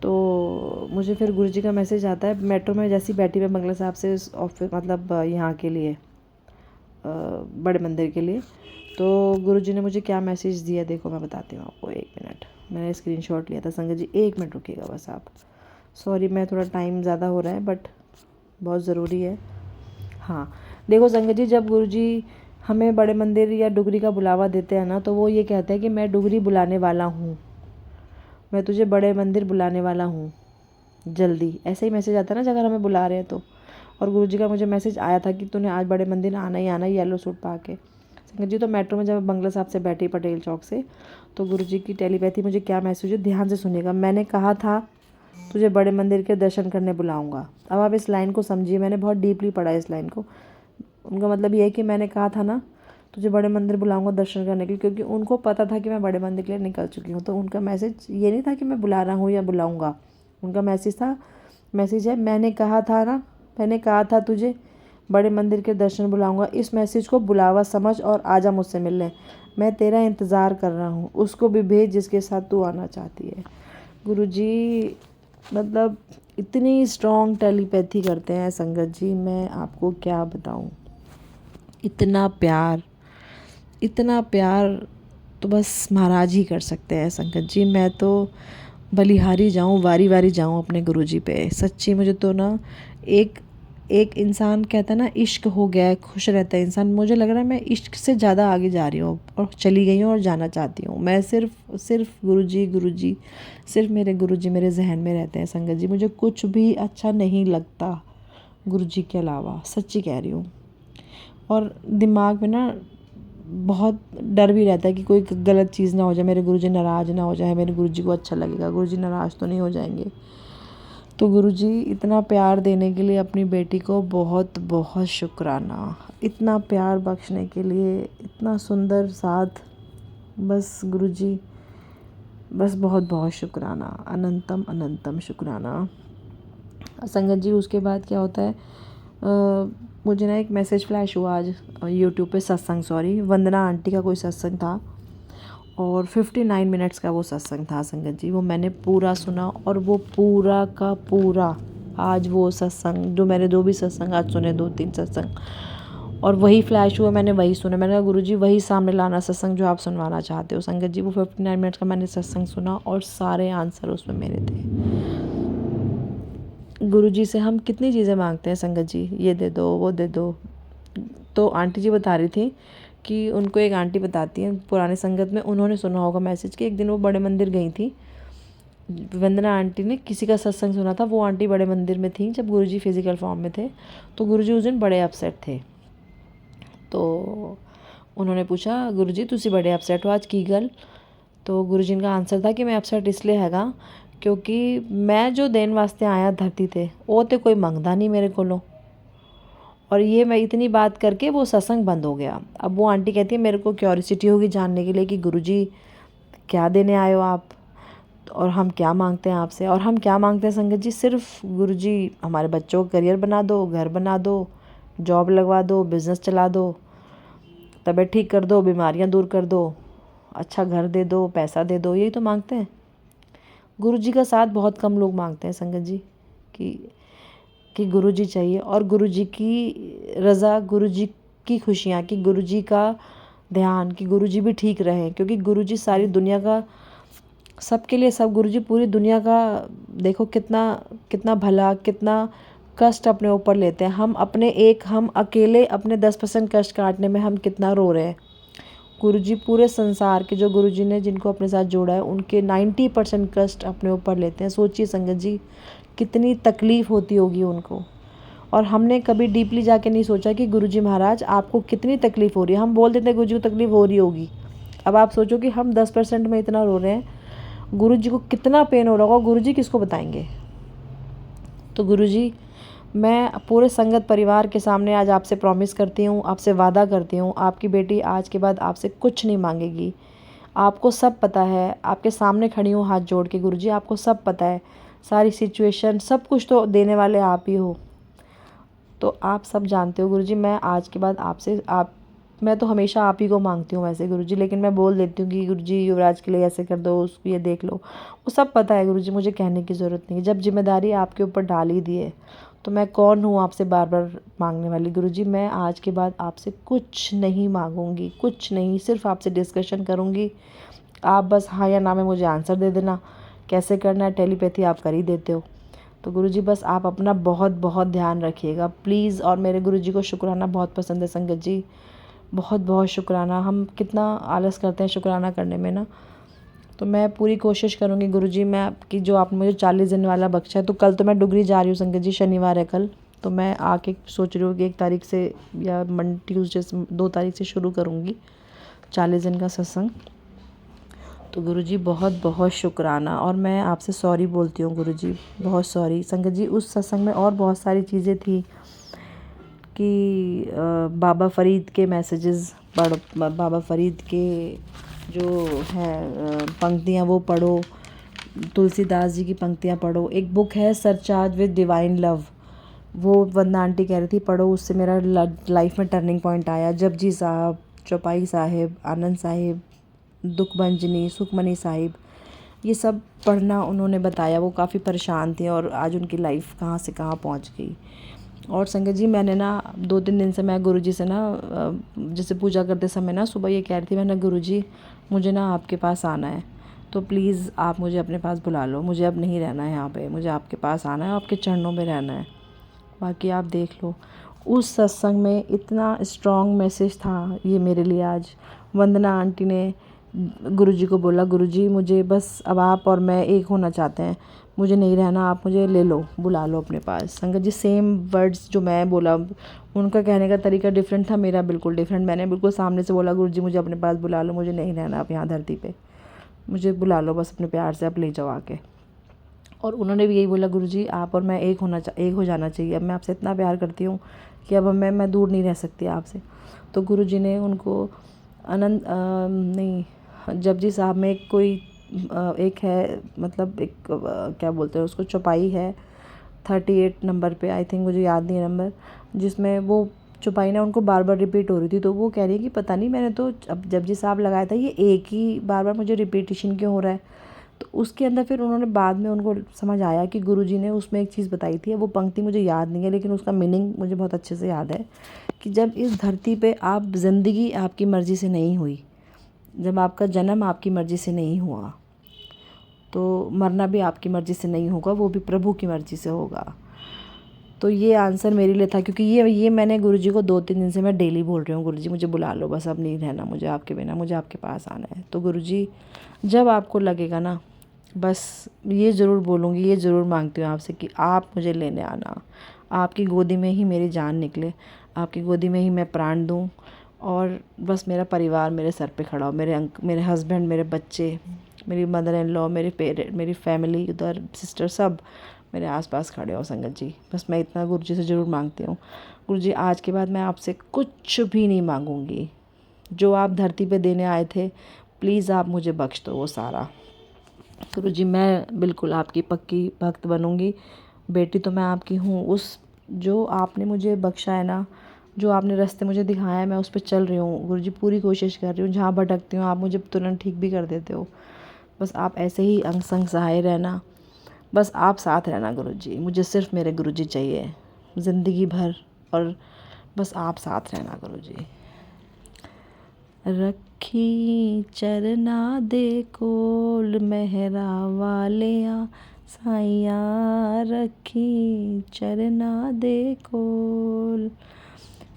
तो मुझे फिर गुरुजी का मैसेज आता है मेट्रो में जैसी बैठी मैं बंगला साहब से ऑफिस मतलब यहाँ के लिए बड़े मंदिर के लिए। तो गुरुजी ने मुझे क्या मैसेज दिया देखो मैं बताती हूँ आपको। 1 मिनट, मैंने स्क्रीनशॉट लिया था संगत जी। 1 मिनट रुकिएगा बस आप। सॉरी मैं थोड़ा टाइम ज़्यादा हो रहा है बट बहुत ज़रूरी है। हाँ देखो संगत जी, जब गुरुजी हमें बड़े मंदिर या डुगरी का बुलावा देते हैं ना, तो वो ये कहते हैं कि मैं डुगरी बुलाने वाला हूँ, मैं तुझे बड़े मंदिर बुलाने वाला हूँ जल्दी। ऐसे ही मैसेज आता है ना जब अगर हमें बुला रहे हैं तो। और गुरुजी का मुझे मैसेज आया था कि तूने आज बड़े मंदिर आना ही आना, येलो सूट पा के। संगत जी तो मेट्रो में जब बंगला साहब से बैठी पटेल चौक से, तो गुरुजी की टेलीपैथी मुझे क्या मैसेज है ध्यान से सुनिएगा। मैंने कहा था तुझे बड़े मंदिर के दर्शन करने बुलाऊंगा। अब आप इस लाइन को समझिए, मैंने बहुत डीपली पढ़ा है इस लाइन को। उनका मतलब ये है कि मैंने कहा था ना तुझे बड़े मंदिर बुलाऊंगा दर्शन करने के लिए, क्योंकि उनको पता था कि मैं बड़े मंदिर के लिए निकल चुकी हूँ। तो उनका मैसेज ये नहीं था कि मैं बुला रहा हूँ या बुलाऊंगा, उनका मैसेज है मैंने कहा था ना, मैंने कहा था तुझे बड़े मंदिर के दर्शन बुलाऊंगा। इस मैसेज को बुलावा समझ और आजा मुझसे मिलने। मैं तेरा इंतज़ार कर रहा हूँ, उसको भी भेज जिसके साथ तू आना चाहती है। गुरुजी मतलब इतनी स्ट्रॉन्ग टेलीपैथी करते हैं संगत जी, मैं आपको क्या बताऊँ। इतना प्यार तो बस महाराज ही कर सकते हैं संगत जी। मैं तो बलिहारी जाऊँ, वारी वारी जाऊँ अपने गुरुजी पे। सच्ची मुझे तो ना एक इंसान कहता है ना इश्क हो गया है, खुश रहता है इंसान। मुझे लग रहा है मैं इश्क से ज़्यादा आगे जा रही हूँ और चली गई हूँ और जाना चाहती हूँ। मैं सिर्फ गुरुजी सिर्फ मेरे गुरुजी मेरे जहन में रहते हैं संगत जी। मुझे कुछ भी अच्छा नहीं लगता गुरुजी के अलावा, सच्ची कह रही हूँ। और दिमाग में ना बहुत डर भी रहता है कि कोई गलत चीज़ ना हो जाए, मेरे गुरुजी नाराज़ ना हो जाए, मेरे गुरुजी को अच्छा लगेगा, गुरुजी नाराज़ तो नहीं हो जाएंगे। तो गुरुजी इतना प्यार देने के लिए अपनी बेटी को बहुत बहुत शुक्राना, इतना प्यार बख्शने के लिए, इतना सुंदर साथ। बस गुरुजी बस बहुत बहुत शुक्राना, अनंतम अनंतम शुक्राना। संगत जी उसके बाद क्या होता है, मुझे ना एक मैसेज फ्लैश हुआ आज यूट्यूब पे वंदना आंटी का कोई सत्संग था और 59 मिनट्स का वो सत्संग था संगत जी। वो मैंने पूरा सुना और वो पूरा का पूरा आज वो सत्संग जो मैंने 2 भी सत्संग आज सुने, 2-3 सत्संग, और वही फ्लैश हुआ, मैंने वही सुना। मैंने कहा गुरुजी वही सामने लाना सत्संग जो आप सुनवाना चाहते हो संगत जी। वो 59 मिनट्स का मैंने सत्संग सुना और सारे आंसर उसमें मेरे थे। गुरुजी से हम कितनी चीज़ें मांगते हैं संगत जी, ये दे दो वो दे दो। तो आंटी जी बता रही थी कि उनको एक आंटी बताती हैं पुराने संगत में, उन्होंने सुना होगा मैसेज कि एक दिन वो बड़े मंदिर गई थी। वंदना आंटी ने किसी का सत्संग सुना था, वो आंटी बड़े मंदिर में थी जब गुरुजी फिजिकल फॉर्म में थे। तो गुरुजी उस दिन बड़े अपसेट थे। तो उन्होंने पूछा गुरुजी तुसी बड़े अपसेट हो आज की गल। तो गुरुजी का आंसर था कि मैं अपसेट इसलिए हैगा क्योंकि मैं जो देन वास्ते आया धरती ते वो तो कोई मंगदा नहीं मेरे कोलों। और ये मैं इतनी बात करके वो सत्संग बंद हो गया। अब वो आंटी कहती है मेरे को क्यूरियोसिटी होगी जानने के लिए कि गुरुजी क्या देने आए हो आप और हम क्या मांगते हैं आपसे। और हम क्या मांगते हैं संगत जी, सिर्फ गुरुजी हमारे बच्चों को करियर बना दो, घर बना दो, जॉब लगवा दो, बिज़नेस चला दो, तबीयत ठीक कर दो, बीमारियां दूर कर दो, अच्छा घर दे दो, पैसा दे दो, यही तो मांगते हैं। गुरुजी का साथ बहुत कम लोग मांगते हैं संगत जी कि गुरुजी चाहिए और गुरुजी की रज़ा, गुरुजी की खुशियाँ, कि गुरुजी का ध्यान, कि गुरुजी भी ठीक रहें। क्योंकि गुरुजी सारी दुनिया का सबके लिए सब, गुरुजी पूरी दुनिया का देखो कितना भला, कितना कष्ट अपने ऊपर लेते हैं। हम अकेले अपने 10% कष्ट काटने में हम कितना रो रहे हैं। गुरुजी पूरे संसार के जो गुरुजी ने जिनको अपने साथ जोड़ा है उनके 90% कष्ट अपने ऊपर लेते हैं। सोचिए संगत जी कितनी तकलीफ़ होती होगी उनको। और हमने कभी डीपली जाके नहीं सोचा कि गुरुजी महाराज आपको कितनी तकलीफ़ हो रही है। हम बोल देते हैं गुरुजी को तकलीफ़ हो रही होगी। अब आप सोचो कि हम 10% में इतना रो रहे हैं, गुरुजी को कितना पेन हो रहा होगा, गुरुजी किसको बताएंगे। तो गुरुजी, मैं पूरे संगत परिवार के सामने आज आपसे प्रॉमिस करती हूँ, आपसे वादा करती हूँ, आपकी बेटी आज के बाद आपसे कुछ नहीं मांगेगी। आपको सब पता है, आपके सामने खड़ी हूँ हाथ जोड़ के गुरुजी, आपको सब पता है, सारी सिचुएशन सब कुछ तो देने वाले आप ही हो। तो आप सब जानते हो गुरुजी, मैं आज के बाद मैं तो हमेशा आप ही को मांगती हूँ वैसे गुरुजी, लेकिन मैं बोल देती हूँ कि गुरुजी युवराज के लिए ऐसे कर दो, उसको ये देख लो। वो सब पता है गुरुजी, मुझे कहने की ज़रूरत नहीं है। जब जिम्मेदारी आपके ऊपर डाल ही दी है तो मैं कौन हूँ आपसे बार बार मांगने वाली। गुरुजी, मैं आज के बाद आपसे कुछ नहीं मांगूंगी, कुछ नहीं, सिर्फ आपसे डिस्कशन करूँगी। आप बस हाँ या ना में मुझे आंसर दे देना, कैसे करना है टेलीपैथी आप कर ही देते हो। तो गुरुजी बस आप अपना बहुत बहुत ध्यान रखिएगा प्लीज़। और मेरे गुरुजी को शुक्राना बहुत पसंद है संगत जी, बहुत बहुत शुक्राना। हम कितना आलस करते हैं शुक्राना करने में ना। तो मैं पूरी कोशिश करूँगी गुरुजी, मैं आपकी जो आपने मुझे 40 दिन वाला बख्शा है। तो कल तो मैं डुगरी जा रही हूँ संगत जी, शनिवार है कल। तो मैं आके सोच रही हूँ कि 1 तारीख से या ट्यूसडे से 2 तारीख से शुरू करूँगी 40 दिन का सत्संग। तो गुरुजी बहुत बहुत शुक्राना। और मैं आपसे सॉरी बोलती हूँ गुरुजी, बहुत सॉरी संगत जी। उस सत्संग में और बहुत सारी चीज़ें थी कि बाबा फ़रीद के मैसेजेस पढ़ो, बाबा फ़रीद के जो हैं पंक्तियाँ वो पढ़ो, तुलसीदास जी की पंक्तियाँ पढ़ो। एक बुक है सरचार्ज विद डिवाइन लव, वो वंदना आंटी कह रही थी पढ़ो, उससे मेरा लाइफ में टर्निंग पॉइंट आया। जपजी साहब, चौपाई साहिब, आनंद साहिब, दुखभंजनी, सुखमनी साहिब, ये सब पढ़ना उन्होंने बताया। वो काफ़ी परेशान थी और आज उनकी लाइफ कहाँ से कहाँ पहुँच गई। और संगत जी, मैंने ना 2-3 दिन से मैं गुरुजी से ना जैसे पूजा करते समय ना सुबह ये कह रही थी, मैंने गुरुजी मुझे ना आपके पास आना है, तो प्लीज़ आप मुझे अपने पास बुला लो, मुझे अब नहीं रहना है यहाँ पे, मुझे आपके पास आना है, आपके चरणों में रहना है। बाकी आप देख लो, उस सत्संग में इतना स्ट्रॉन्ग मैसेज था ये मेरे लिए। आज वंदना आंटी ने गुरुजी को बोला, गुरुजी मुझे बस अब आप और मैं एक होना चाहते हैं, मुझे नहीं रहना, आप मुझे ले लो, बुला लो अपने पास। संगत जी, सेम वर्ड्स जो मैं बोला, उनका कहने का तरीका डिफरेंट था, मेरा बिल्कुल डिफरेंट। मैंने बिल्कुल सामने से बोला, गुरुजी मुझे अपने पास बुला लो, मुझे नहीं रहना आप यहाँ धरती पे, मुझे बुला लो बस अपने प्यार से, आप ले जाओ आके। और उन्होंने भी यही बोला, गुरुजी आप और मैं एक हो जाना चाहिए, अब मैं आपसे इतना प्यार करती हूँ कि अब मैं दूर नहीं रह सकती आपसे। तो गुरुजी ने उनको जपजी साहब में एक है, मतलब एक क्या बोलते हैं उसको, चौपाई है 38 नंबर पे, आई थिंक, मुझे याद नहीं है नंबर, जिसमें वो चौपाई ना उनको बार बार रिपीट हो रही थी। तो वो कह रही है कि पता नहीं, मैंने तो अब जपजी साहब लगाया था, ये एक ही बार बार मुझे रिपीटिशन क्यों हो रहा है। तो उसके अंदर फिर उन्होंने बाद में उनको समझ आया कि गुरुजी ने उसमें एक चीज़ बताई थी, वो पंक्ति मुझे याद नहीं है लेकिन उसका मीनिंग मुझे बहुत अच्छे से याद है, कि जब इस धरती पे आप ज़िंदगी आपकी मर्ज़ी से नहीं हुई, जब आपका जन्म आपकी मर्ज़ी से नहीं हुआ, तो मरना भी आपकी मर्ज़ी से नहीं होगा, वो भी प्रभु की मर्ज़ी से होगा। तो ये आंसर मेरे लिए था, क्योंकि ये मैंने गुरुजी को 2-3 दिन से मैं डेली बोल रही हूँ, गुरुजी मुझे बुला लो, बस अब नहीं रहना मुझे आपके बिना, मुझे आपके पास आना है। तो गुरुजी, जब आपको लगेगा ना, बस ये ज़रूर बोलूँगी, ये ज़रूर मांगती हूँ आपसे कि आप मुझे लेने आना, आपकी गोदी में ही मेरी जान निकले, आपकी गोदी में ही मैं प्राण दूँ, और बस मेरा परिवार मेरे सर पे खड़ा हो, मेरे हस्बैंड, मेरे बच्चे, मेरी मदर इन लॉ, मेरी फैमिली, उधर सिस्टर, सब मेरे आसपास खड़े हो संगत जी। बस मैं इतना गुरुजी से ज़रूर मांगती हूँ। गुरुजी, आज के बाद मैं आपसे कुछ भी नहीं मांगूंगी, जो आप धरती पे देने आए थे प्लीज़ आप मुझे बख्श दो वो सारा। गुरुजी, मैं बिल्कुल आपकी पक्की भक्त बनूंगी, बेटी तो मैं आपकी हूँ। उस जो आपने मुझे बख्शा है ना, जो आपने रास्ते मुझे दिखाया है, मैं उस पर चल रही हूँ गुरुजी, पूरी कोशिश कर रही हूँ। जहाँ भटकती हूँ आप मुझे तुरंत ठीक भी कर देते हो। बस आप ऐसे ही अंग संग सहाय रहना, बस आप साथ रहना गुरुजी, मुझे सिर्फ मेरे गुरुजी चाहिए ज़िंदगी भर, और बस आप साथ रहना गुरुजी। रखी चरना दे कोल मेहरा वालिया साइया, रखी चरना दे कोल,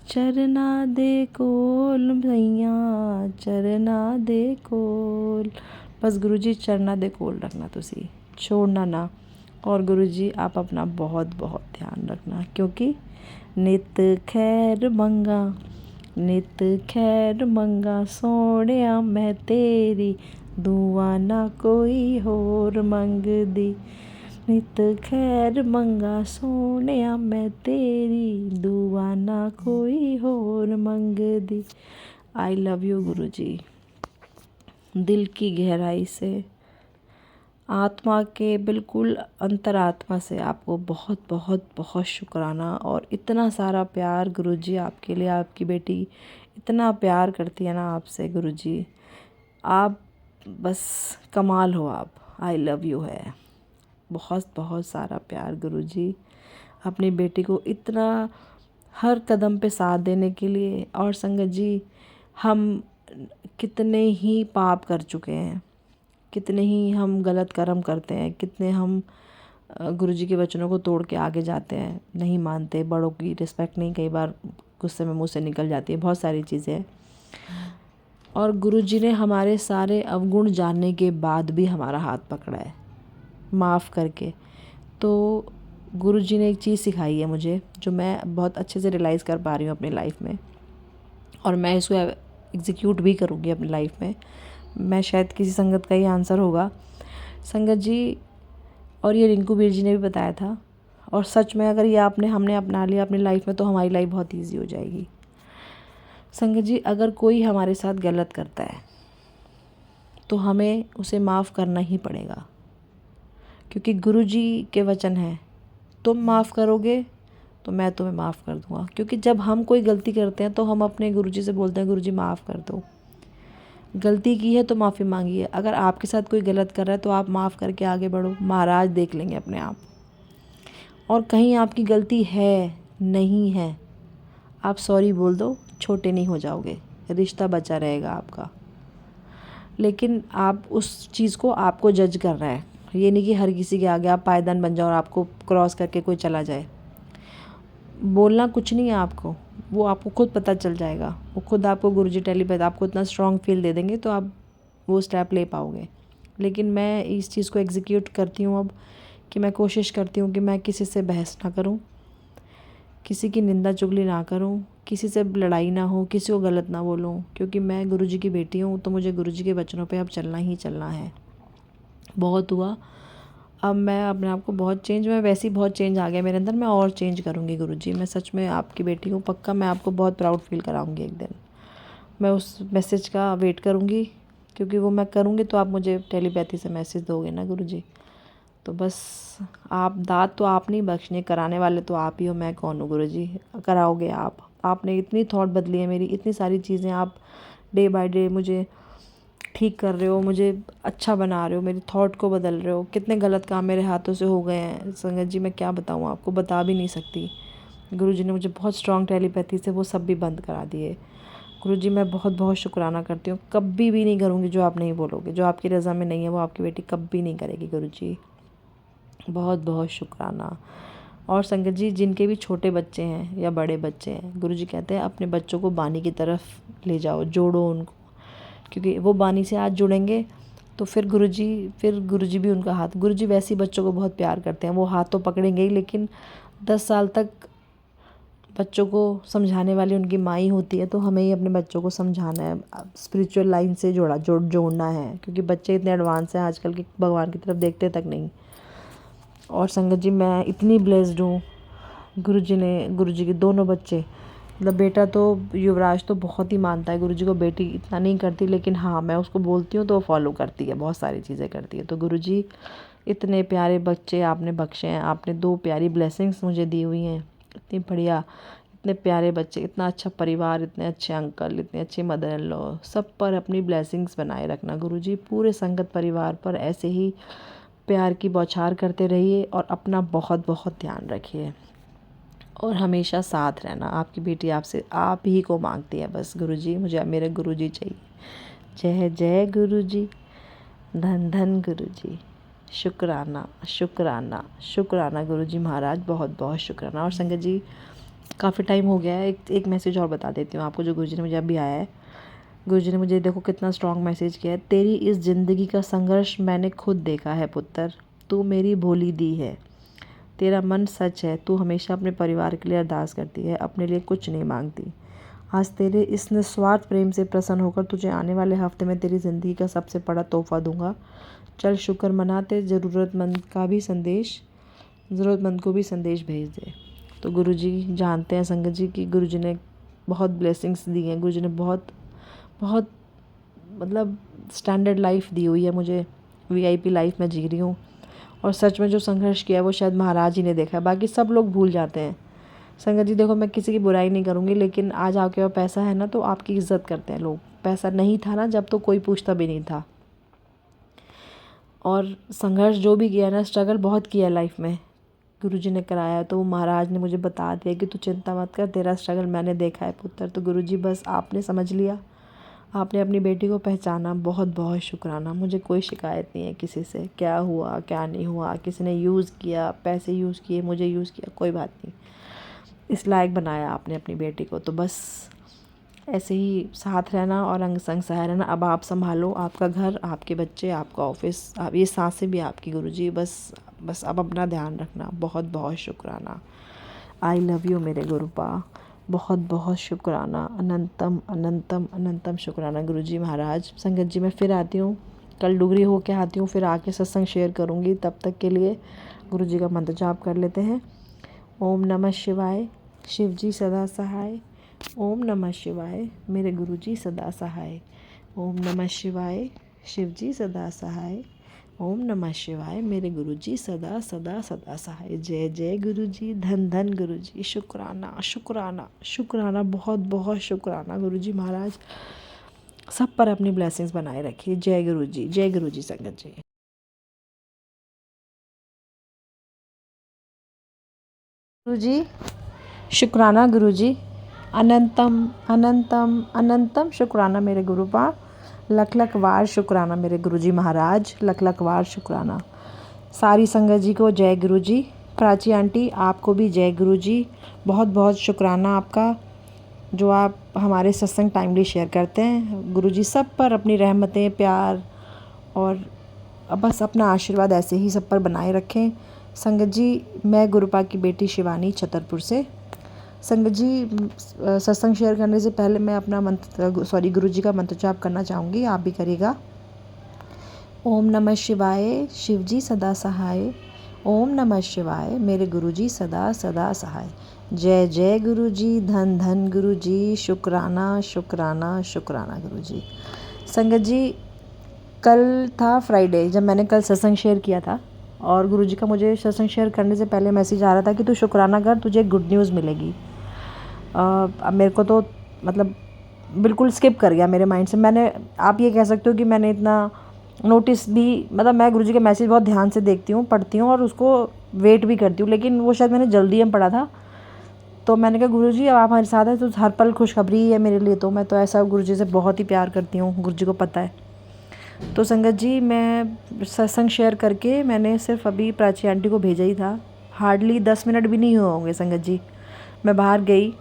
चरना दे कोल भैया, चरना दे कोल। बस गुरुजी चरना दे कोल रखना, तुसी छोड़ना ना। और गुरुजी आप अपना बहुत बहुत ध्यान रखना, क्योंकि नित खैर मंगा, नित खैर मंगा सोहणिया मैं तेरी, दुआ ना कोई होर मंगदी। नित खैर मंगा सोहणिया मैं तेरी, दुआ ना कोई होर मंगदी। आई लव यू गुरुजी। दिल की गहराई से, आत्मा के बिल्कुल अंतरात्मा से आपको बहुत बहुत बहुत शुक्राना। और इतना सारा प्यार गुरुजी आपके लिए, आपकी बेटी इतना प्यार करती है ना आपसे गुरुजी, आप बस कमाल हो आप। आई लव यू है, बहुत बहुत सारा प्यार गुरुजी अपनी बेटी को इतना हर कदम पे साथ देने के लिए। और संगत जी, हम कितने ही पाप कर चुके हैं, कितने ही हम गलत कर्म करते हैं, कितने हम गुरुजी के वचनों को तोड़ के आगे जाते हैं, नहीं मानते, बड़ों की रिस्पेक्ट नहीं, कई बार गुस्से में मुंह से निकल जाती है, बहुत सारी चीज़ें। और गुरुजी ने हमारे सारे अवगुण जानने के बाद भी हमारा हाथ पकड़ा है माफ़ करके। तो गुरुजी ने एक चीज़ सिखाई है मुझे, जो मैं बहुत अच्छे से रियलाइज़ कर पा रही हूँ अपनी लाइफ में, और मैं इसको एग्जीक्यूट भी करूँगी अपनी लाइफ में। मैं शायद किसी संगत का ही आंसर होगा संगत जी, और ये रिंकू वीर जी ने भी बताया था। और सच में अगर ये हमने अपना लिया अपनी लाइफ में, तो हमारी लाइफ बहुत ईजी हो जाएगी। संगत जी, अगर कोई हमारे साथ गलत करता है तो हमें उसे माफ़ करना ही पड़ेगा, क्योंकि गुरुजी के वचन हैं, तुम माफ़ करोगे तो मैं तुम्हें माफ़ कर दूँगा। क्योंकि जब हम कोई गलती करते हैं तो हम अपने गुरुजी से बोलते हैं, गुरुजी माफ़ कर दो, गलती की है तो माफ़ी मांगी है। अगर आपके साथ कोई गलत कर रहा है तो आप माफ़ करके आगे बढ़ो, महाराज देख लेंगे अपने आप। और कहीं आपकी गलती है, नहीं है, आप सॉरी बोल दो, छोटे नहीं हो जाओगे, रिश्ता बचा रहेगा आपका। लेकिन आप उस चीज़ को, आपको जज कर रहा है, ये नहीं कि हर किसी के आगे आप पायदान बन जाओ और आपको क्रॉस करके कोई चला जाए। बोलना कुछ नहीं है आपको, वो आपको खुद पता चल जाएगा, वो खुद आपको गुरुजी टेलीपैथ आपको इतना स्ट्रॉन्ग फील दे देंगे, तो आप वो स्टेप ले पाओगे। लेकिन मैं इस चीज़ को एग्जीक्यूट करती हूँ अब, कि मैं कोशिश करती हूँ कि मैं किसी से बहस ना करूँ, किसी की निंदा चुगली ना करूँ, किसी से लड़ाई ना हो, किसी को गलत ना बोलूँ, क्योंकि मैं गुरुजी की बेटी हूँ, तो मुझे गुरुजी के वचनों पे अब चलना ही चलना है। बहुत हुआ, अब मैं अपने आप को बहुत चेंज, मैं वैसे ही बहुत चेंज आ गया मेरे अंदर, मैं और चेंज करूँगी गुरुजी। मैं सच में आपकी बेटी हूँ, पक्का मैं आपको बहुत प्राउड फील कराऊँगी एक दिन। मैं उस मैसेज का वेट करूँगी, क्योंकि वो मैं करूँगी तो आप मुझे टेलीपैथी से मैसेज दोगे ना गुरुजी। तो बस आप, दाद तो आप नहीं बख्शने, कराने वाले तो आप ही हो, मैं कौन हूँ गुरुजी, कराओगे आप। आपने इतनी थॉट बदली है मेरी, इतनी सारी चीज़ें आप डे बाय डे मुझे ठीक कर रहे हो, मुझे अच्छा बना रहे हो, मेरी थॉट को बदल रहे हो। कितने गलत काम मेरे हाथों से हो गए हैं संगत जी, मैं क्या बताऊँ आपको, बता भी नहीं सकती। गुरुजी ने मुझे बहुत स्ट्रॉन्ग टेलीपैथी से वो सब भी बंद करा दिए। गुरुजी, मैं बहुत बहुत शुक्राना करती हूँ। कभी भी नहीं करूँगी जो आप नहीं बोलोगे, जो आपकी रज़ा में नहीं है वो आपकी बेटी कभी नहीं करेगी गुरुजी। बहुत बहुत शुक्राना। और संगत जी, जिनके भी छोटे बच्चे हैं या बड़े बच्चे हैं, गुरुजी कहते हैं अपने बच्चों को बानी की तरफ ले जाओ, जोड़ो उनको, क्योंकि वो बानी से आज जुड़ेंगे तो फिर गुरुजी भी उनका हाथ, गुरुजी वैसे ही बच्चों को बहुत प्यार करते हैं, वो हाथ तो पकड़ेंगे ही, लेकिन 10 साल तक बच्चों को समझाने वाली उनकी माँ ही होती है। तो हमें ही अपने बच्चों को समझाना है, स्पिरिचुअल लाइन से जोड़ना है, क्योंकि बच्चे इतने एडवांस हैं आजकल के, भगवान की तरफ देखते तक नहीं। और संगत जी, मैं इतनी ब्लेस्ड हूँ, गुरुजी के दोनों बच्चे, मतलब बेटा तो युवराज तो बहुत ही मानता है गुरुजी को, बेटी इतना नहीं करती, लेकिन हाँ मैं उसको बोलती हूँ तो वो फॉलो करती है, बहुत सारी चीज़ें करती है। तो गुरुजी, इतने प्यारे बच्चे आपने बख्शे हैं, आपने 2 प्यारी ब्लेसिंग्स मुझे दी हुई हैं, इतनी बढ़िया, इतने प्यारे बच्चे, इतना अच्छा परिवार, इतने अच्छे अंकल, इतने अच्छे मदर इन लॉ, सब पर अपनी ब्लेसिंग्स बनाए रखना गुरुजी। पूरे संगत परिवार पर ऐसे ही प्यार की बौछार करते रहिए और अपना बहुत बहुत ध्यान रखिए और हमेशा साथ रहना। आपकी बेटी आपसे आप ही को मांगती है बस, गुरुजी मुझे मेरे गुरुजी चाहिए। जय जय गुरुजी, धन धन गुरुजी, शुक्राना शुक्राना शुक्राना गुरुजी महाराज, बहुत बहुत शुक्राना। और संगत जी, काफ़ी टाइम हो गया है, एक मैसेज और बता देती हूँ आपको जो गुरुजी ने मुझे अभी आया है। गुरुजी ने मुझे देखो कितना स्ट्रॉन्ग मैसेज किया है। तेरी इस ज़िंदगी का संघर्ष मैंने खुद देखा है पुत्र, तू मेरी भोली दी है, तेरा मन सच है, तू हमेशा अपने परिवार के लिए अरदास करती है, अपने लिए कुछ नहीं मांगती। आज तेरे इस निस्वार्थ प्रेम से प्रसन्न होकर तुझे आने वाले हफ्ते में तेरी ज़िंदगी का सबसे बड़ा तोहफ़ा दूंगा। चल शुक्र मनाते, ज़रूरतमंद को भी संदेश भेज दे। तो गुरुजी जानते हैं संगत जी कि गुरुजी ने बहुत ब्लेसिंग्स दी हैं। गुरुजी ने बहुत बहुत मतलब स्टैंडर्ड लाइफ दी हुई है मुझे, वीआईपी लाइफ में जी रही हूँ। और सच में जो संघर्ष किया है वो शायद महाराज ही ने देखा है, बाकी सब लोग भूल जाते हैं। संगत जी देखो, मैं किसी की बुराई नहीं करूँगी, लेकिन आज आपके पास पैसा है ना तो आपकी इज्जत करते हैं लोग। पैसा नहीं था ना जब, तो कोई पूछता भी नहीं था। और संघर्ष जो भी किया ना, स्ट्रगल बहुत किया लाइफ में गुरुजी ने कराया, तो महाराज ने मुझे बता दिया कि तू चिंता मत कर, तेरा स्ट्रगल मैंने देखा है पुत्र। तो गुरुजी बस आपने समझ लिया, आपने अपनी बेटी को पहचाना, बहुत बहुत शुक्राना। मुझे कोई शिकायत नहीं है किसी से, क्या हुआ क्या नहीं हुआ, किसी ने यूज़ किया, पैसे यूज़ किए, मुझे यूज़ किया, कोई बात नहीं। इस लायक बनाया आपने अपनी बेटी को, तो बस ऐसे ही साथ रहना और अंग संग सहाय रहना। अब आप संभालो आपका घर, आपके बच्चे, आपका ऑफिस, आप ये सांसें भी आपकी गुरुजी। बस अब अपना ध्यान रखना। बहुत बहुत शुक्राना। आई लव यू मेरे गुरुपा, बहुत बहुत शुक्राना। अनंतम अनंतम अनंतम शुक्राना गुरुजी महाराज। संगत जी मैं फिर आती हूँ, कल डुगरी होके आती हूँ, फिर आके सत्संग शेयर करूँगी। तब तक के लिए गुरुजी का मंत्र जाप कर लेते हैं। ओम नमः शिवाय, शिव जी सदा सहाय। ओम नमः शिवाय, मेरे गुरुजी सदा सहाय। ओम नमः शिवाय, शिव जी सदा सहाय। ओम नमः शिवाय, मेरे गुरुजी सदा सदा सदा सहाय। जय जय गुरुजी, धन धन गुरुजी। शुक्राना शुक्राना शुक्राना, बहुत बहुत शुक्राना गुरुजी महाराज। सब पर अपनी ब्लेसिंग्स बनाए रखिए। जय गुरुजी, जय गुरुजी संगत जी। गुरुजी शुक्राना गुरुजी, अनंतम अनंतम अनंतम शुक्राना मेरे गुरुपा। लख लख वार शुक्राना मेरे गुरुजी महाराज, लख लख वार शुक्राना। सारी संगत जी को जय गुरुजी। प्राची आंटी आपको भी जय गुरुजी। बहुत बहुत शुक्राना आपका, जो आप हमारे सत्संग टाइमली शेयर करते हैं। गुरुजी सब पर अपनी रहमतें, प्यार और बस अपना आशीर्वाद ऐसे ही सब पर बनाए रखें। संगत जी मैं गुरुपा की बेटी शिवानी छतरपुर से। संगत जी सत्संग शेयर करने से पहले मैं अपना मंत्र गुरुजी का मंत्र जाप करना चाहूँगी, आप भी करिएगा। ओम नमः शिवाय, शिव जी सदा सहाय। ओम नमः शिवाय, मेरे गुरुजी सदा सदा सहाय। जय जय गुरुजी, धन धन गुरुजी। शुक्राना शुक्राना शुक्राना गुरुजी। संगत जी कल था फ्राइडे, जब मैंने कल सत्संग शेयर किया था, और गुरुजी का मुझे सत्संग शेयर करने से पहले मैसेज आ रहा था कि तू शुक्राना कर, तुझे गुड न्यूज़ मिलेगी। अब मेरे को तो मतलब बिल्कुल स्किप कर गया मेरे माइंड से। मैंने, आप ये कह सकते हो कि मैंने इतना नोटिस भी, मतलब मैं गुरुजी के मैसेज बहुत ध्यान से देखती हूँ, पढ़ती हूँ और उसको वेट भी करती हूँ, लेकिन वो शायद मैंने जल्दी में पढ़ा था। तो मैंने कहा गुरुजी अब आप हमारे साथ हैं तो हर पल खुशखबरी ही है मेरे लिए। तो मैं तो ऐसा गुरुजी से बहुत ही प्यार करती हूँ, गुरुजी को पता है। तो संगत जी मैं सत्संग शेयर करके मैंने सिर्फ अभी प्राची आंटी को भेजा ही था, हार्डली 10 मिनट भी नहीं हुए होंगे संगत जी। मैं बाहर गई,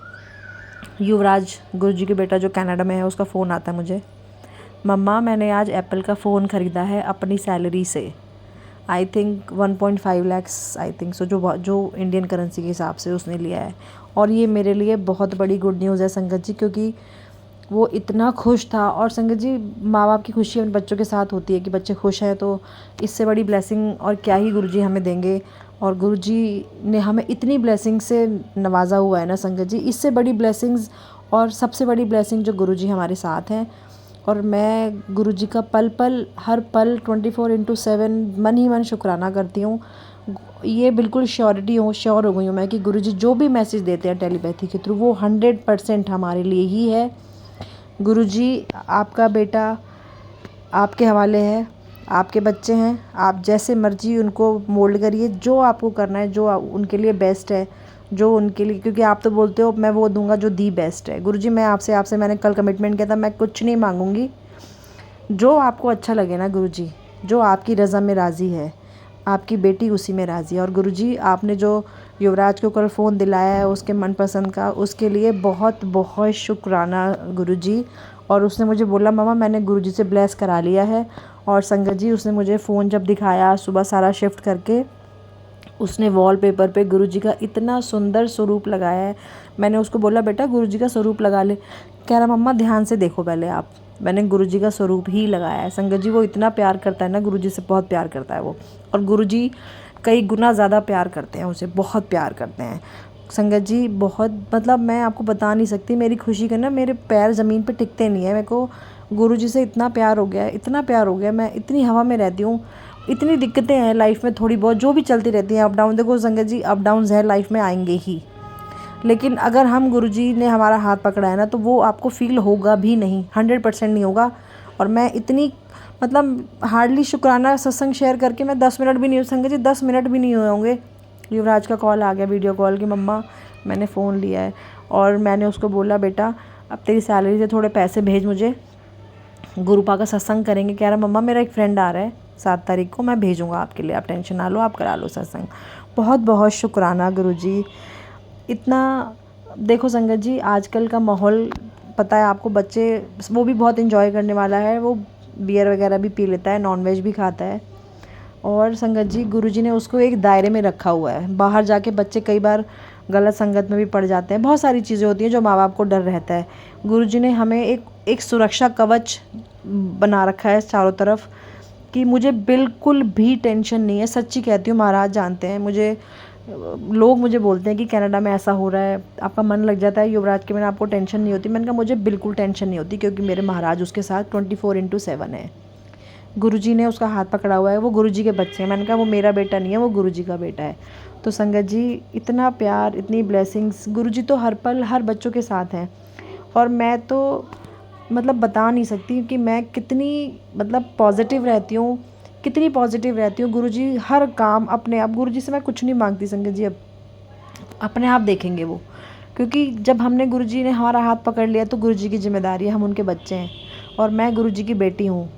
युवराज गुरुजी के बेटा जो कनाडा में है, उसका फ़ोन आता है मुझे, मम्मा मैंने आज एप्पल का फ़ोन ख़रीदा है अपनी सैलरी से। I think 1.5 lakhs, I think so, जो इंडियन करेंसी के हिसाब से उसने लिया है। और ये मेरे लिए बहुत बड़ी गुड न्यूज़ है संगत जी, क्योंकि वो इतना खुश था। और संगत जी माँ बाप की खुशी उन बच्चों के साथ होती है कि बच्चे खुश हैं, तो इससे बड़ी ब्लेसिंग और क्या ही गुरुजी हमें देंगे। और गुरुजी ने हमें इतनी ब्लेसिंग से नवाजा हुआ है ना संगत जी, इससे बड़ी ब्लेसिंग्स और सबसे बड़ी ब्लेसिंग जो गुरुजी हमारे साथ हैं। और मैं गुरुजी का पल पल, हर पल 24/7 मन ही मन शुक्राना करती हूँ। ये बिल्कुल श्योर हो गई हूँ मैं कि गुरुजी जो भी मैसेज देते हैं टेलीपैथी के थ्रू, वो 100% हमारे लिए ही है। गुरुजी आपका बेटा आपके हवाले है, आपके बच्चे हैं, आप जैसे मर्जी उनको मोल्ड करिए, जो आपको करना है, जो उनके लिए बेस्ट है, जो उनके लिए, क्योंकि आप तो बोलते हो मैं वो दूंगा जो दी बेस्ट है। गुरुजी मैं आपसे मैंने कल कमिटमेंट किया था, मैं कुछ नहीं मांगूंगी, जो आपको अच्छा लगे ना गुरुजी, जो आपकी रज़ा में राज़ी है, आपकी बेटी उसी में राज़ी है। और गुरुजी आपने जो युवराज को कल फ़ोन दिलाया है उसके मनपसंद का, उसके लिए बहुत बहुत शुक्राना गुरुजी। और उसने मुझे बोला मम्मा मैंने गुरुजी से ब्लेस करा लिया है। और संगत जी उसने मुझे फ़ोन जब दिखाया सुबह सारा शिफ्ट करके, उसने वॉलपेपर पे गुरुजी का इतना सुंदर स्वरूप लगाया है। मैंने उसको बोला बेटा गुरुजी का स्वरूप लगा ले। कह रहा मम्मा ध्यान से देखो पहले आप। मैंने गुरुजी का स्वरूप ही लगाया है। संगत जी वो इतना प्यार करता है ना, गुरुजी से बहुत प्यार करता है वो, और गुरुजी कई गुना ज़्यादा प्यार करते हैं उसे, बहुत प्यार करते हैं संगत जी, बहुत, मतलब मैं आपको बता नहीं सकती मेरी खुशी का ना, मेरे पैर ज़मीन पे टिकते नहीं है। मेरे को गुरुजी से इतना प्यार हो गया है, इतना प्यार हो गया, मैं इतनी हवा में रहती हूँ। इतनी दिक्कतें हैं लाइफ में थोड़ी बहुत जो भी चलती रहती हैं, अप डाउन, देखो संगत जी अप डाउन्स है लाइफ में, आएंगे ही, लेकिन अगर हम गुरुजी ने हमारा हाथ पकड़ा है ना तो वो आपको फील होगा भी नहीं, 100% नहीं होगा। और मैं इतनी, मतलब हार्डली शुक्राना सत्संग शेयर करके मैं 10 मिनट भी नहीं, संगत जी 10 मिनट भी नहीं हुए होंगे, युवराज का कॉल आ गया वीडियो कॉल की, मम्मा मैंने फ़ोन लिया है। और मैंने उसको बोला बेटा अब तेरी सैलरी से थोड़े पैसे भेज मुझे, गुरुपा का सत्संग करेंगे। कह रहा मम्मा मेरा एक फ्रेंड आ रहा है 7 तारीख को, मैं भेजूँगा आपके लिए, आप टेंशन ना लो, आप करा लो सत्संग। बहुत बहुत शुक्राना गुरुजी। इतना देखो संगत जी आजकल का माहौल पता है आपको, बच्चे वो भी बहुत इन्जॉय करने वाला है, वो बियर वगैरह भी पी लेता है, नॉनवेज भी खाता है। और संगत जी गुरुजी ने उसको एक दायरे में रखा हुआ है। बाहर जाके बच्चे कई बार गलत संगत में भी पड़ जाते हैं, बहुत सारी चीज़ें होती हैं जो माँ बाप को डर रहता है। गुरुजी ने हमें एक सुरक्षा कवच बना रखा है चारों तरफ, कि मुझे बिल्कुल भी टेंशन नहीं है। सच्ची कहती हूँ, महाराज जानते हैं मुझे, लोग मुझे बोलते हैं कि कनाडा में ऐसा हो रहा है, आपका मन लग जाता है युवराज के बिना आपको टेंशन नहीं होती। मैंने कहा मुझे बिल्कुल टेंशन नहीं होती, क्योंकि मेरे महाराज उसके साथ 24/7 है। गुरुजी ने उसका हाथ पकड़ा हुआ है, वो गुरुजी के बच्चे हैं। मैंने कहा वो मेरा बेटा नहीं है, वो गुरुजी का बेटा है। तो संगत जी इतना प्यार, इतनी ब्लेसिंग्स, गुरुजी तो हर पल हर बच्चों के साथ हैं। और मैं तो मतलब बता नहीं सकती कि मैं कितनी मतलब पॉजिटिव रहती हूँ, कितनी पॉजिटिव रहती हूँ। गुरुजी हर काम अपने आप, गुरुजी से मैं कुछ नहीं मांगती संगत जी, अब अपने आप देखेंगे वो, क्योंकि जब हमने गुरुजी ने हमारा हाथ पकड़ लिया तो गुरुजी की जिम्मेदारी है, हम उनके बच्चे हैं और मैं गुरुजी की बेटी हूँ।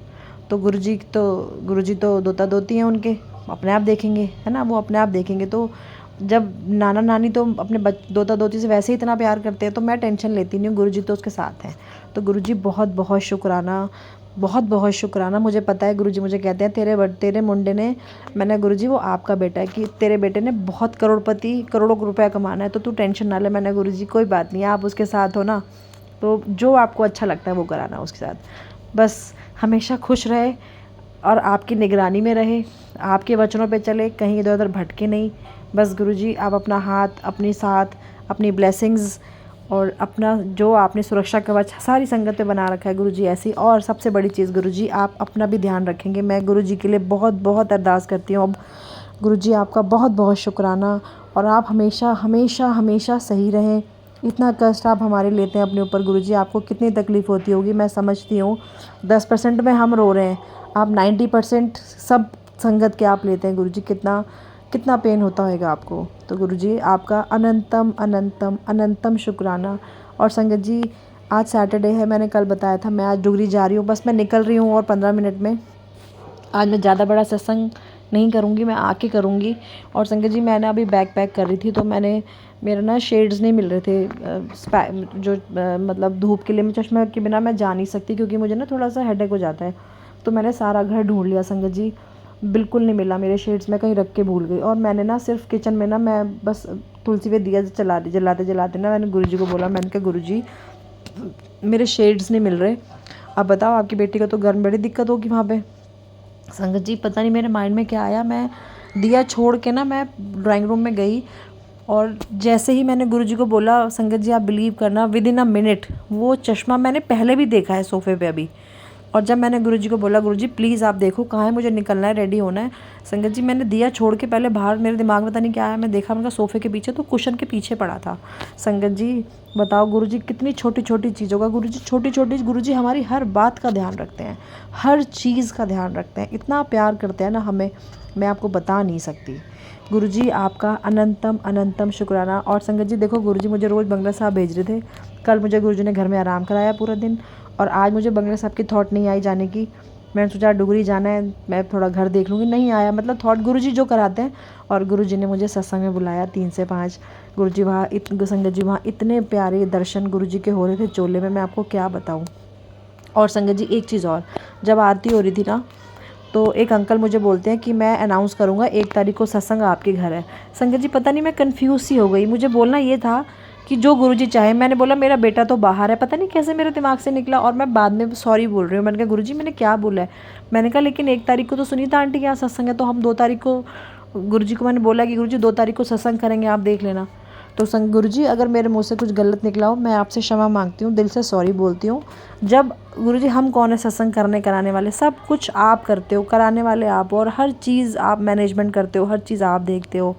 तो गुरुजी तो दोता दोती हैं उनके, अपने आप देखेंगे, है ना, वो अपने आप देखेंगे। तो जब नाना नानी तो अपने दोता दोती से वैसे ही इतना प्यार करते हैं, तो मैं टेंशन लेती नहीं हूँ, गुरुजी तो उसके साथ हैं। तो गुरुजी बहुत बहुत शुक्राना, बहुत बहुत शुक्राना। मुझे पता है गुरुजी मुझे कहते हैं तेरे मुंडे ने, मैंने गुरुजी वो आपका बेटा है, कि तेरे बेटे ने बहुत करोड़पति, करोड़ों रुपया कमाना है, तो तू टेंशन ना ले। मैंने गुरुजी कोई बात नहीं, आप उसके साथ हो ना, तो जो आपको अच्छा लगता है वो कराना उसके साथ, बस हमेशा खुश रहे और आपकी निगरानी में रहे, आपके वचनों पे चले, कहीं इधर उधर भटके नहीं। बस गुरुजी आप अपना हाथ, अपनी साथ, अपनी ब्लेसिंग्स और अपना जो आपने सुरक्षा कवच सारी संगत पे बना रखा है गुरुजी ऐसी। और सबसे बड़ी चीज़ गुरुजी आप अपना भी ध्यान रखेंगे। मैं गुरुजी के लिए बहुत बहुत अरदास करती हूँ। अब गुरुजी आपका बहुत बहुत शुक्राना, और आप हमेशा हमेशा हमेशा सही रहें। इतना कष्ट आप हमारे लेते हैं अपने ऊपर गुरुजी, आपको कितनी तकलीफ़ होती होगी मैं समझती हूँ। 10% में हम रो रहे हैं, आप 90% सब संगत के आप लेते हैं गुरुजी, कितना कितना पेन होता होगा आपको। तो गुरुजी आपका अनंतम अनंतम अनंतम शुक्राना। और संगत जी आज सैटरडे है, मैंने कल बताया था मैं आज डुगरी जा रही हूँ, बस मैं निकल रही हूँ और 15 मिनट में। आज मैं ज़्यादा बड़ा सत्संग नहीं करूँगी, मैं आके करूँगी। और संगत जी मैं ना अभी बैग पैक कर रही थी, तो मेरा ना शेड्स नहीं मिल रहे थे, मतलब धूप के लिए मैं चश्मा के बिना मैं जा नहीं सकती, क्योंकि मुझे ना थोड़ा सा हेडेक हो जाता है। तो मैंने सारा घर ढूंढ लिया संगत जी, बिल्कुल नहीं मिला मेरे शेड्स, मैं कहीं रख के भूल गई। और मैंने ना सिर्फ किचन में ना मैं बस तुलसी पे दिया जलाते जलाते ना मैंने गुरुजी को बोला, मैंने कहा गुरुजी मेरे शेड्स नहीं मिल रहे, अब बताओ आपकी बेटी को तो घर में बड़ी दिक्कत होगी वहाँ पे। संगत जी पता नहीं मेरे माइंड में क्या आया, मैं दिया छोड़ के ना मैं ड्राइंग रूम में गई, और जैसे ही मैंने गुरुजी को बोला, संगत जी आप बिलीव करना, विद इन अ मिनट वो चश्मा मैंने पहले भी देखा है सोफ़े पे अभी। और जब मैंने गुरुजी को बोला गुरुजी प्लीज़ आप देखो कहाँ है, मुझे निकलना है, रेडी होना है। संगत जी मैंने दिया छोड़ के पहले बाहर, मेरे दिमाग में पता नहीं क्या आया, मैं देखा मेरा सोफ़े के पीछे, तो कुशन के पीछे पड़ा था। संगत जी बताओ गुरुजी कितनी छोटी छोटी चीज़ों का, गुरुजी छोटी छोटी, गुरुजी हमारी हर बात का ध्यान रखते हैं, हर चीज़ का ध्यान रखते हैं, इतना प्यार करते हैं ना हमें, मैं आपको बता नहीं सकती। गुरुजी आपका अनंतम अनंतम शुक्राना। और संगत जी देखो गुरुजी मुझे रोज़ बंगला साहब भेज रहे थे, कल मुझे गुरुजी ने घर में आराम कराया पूरा दिन, और आज मुझे बंगला साहब की थॉट नहीं आई जाने की। मैंने सोचा डुगरी जाना है, मैं थोड़ा घर देख लूँगी, नहीं आया, मतलब थॉट गुरुजी जो कराते हैं। और गुरुजी ने मुझे सत्संग में बुलाया 3 से 5, गुरुजी वहाँ संगत जी वहाँ इतने प्यारे दर्शन गुरुजी के हो रहे थे चोले में, मैं आपको क्या बताऊँ। और संगत जी एक चीज़ और, जब आरती हो रही थी ना, तो एक अंकल मुझे बोलते हैं कि मैं अनाउंस करूँगा 1 तारीख को सत्संग आपके घर है। संगत जी पता नहीं मैं कन्फ्यूज़ सी हो गई, मुझे बोलना ये था कि जो गुरुजी चाहे। मैंने बोला मेरा बेटा तो बाहर है, पता नहीं कैसे मेरे दिमाग से निकला और मैं बाद में सॉरी बोल रही हूँ। मैंने कहा गुरुजी मैंने क्या बोला है। मैंने कहा लेकिन 1 तारीख को तो सुनीता आंटी के यहाँ सत्संग है, तो हम 2 तारीख को गुरुजी को मैंने बोला कि गुरुजी 2 तारीख को सत्संग करेंगे, आप देख लेना। तो गुरुजी अगर मेरे मुँह से कुछ गलत निकला हो मैं आपसे क्षमा मांगती हूँ, दिल से सॉरी बोलती हूँ। जब गुरुजी हम कौन है सत्संग करने कराने वाले, सब कुछ आप करते हो, कराने वाले आप हो, और हर चीज़ आप मैनेजमेंट करते हो, हर चीज़ आप देखते हो,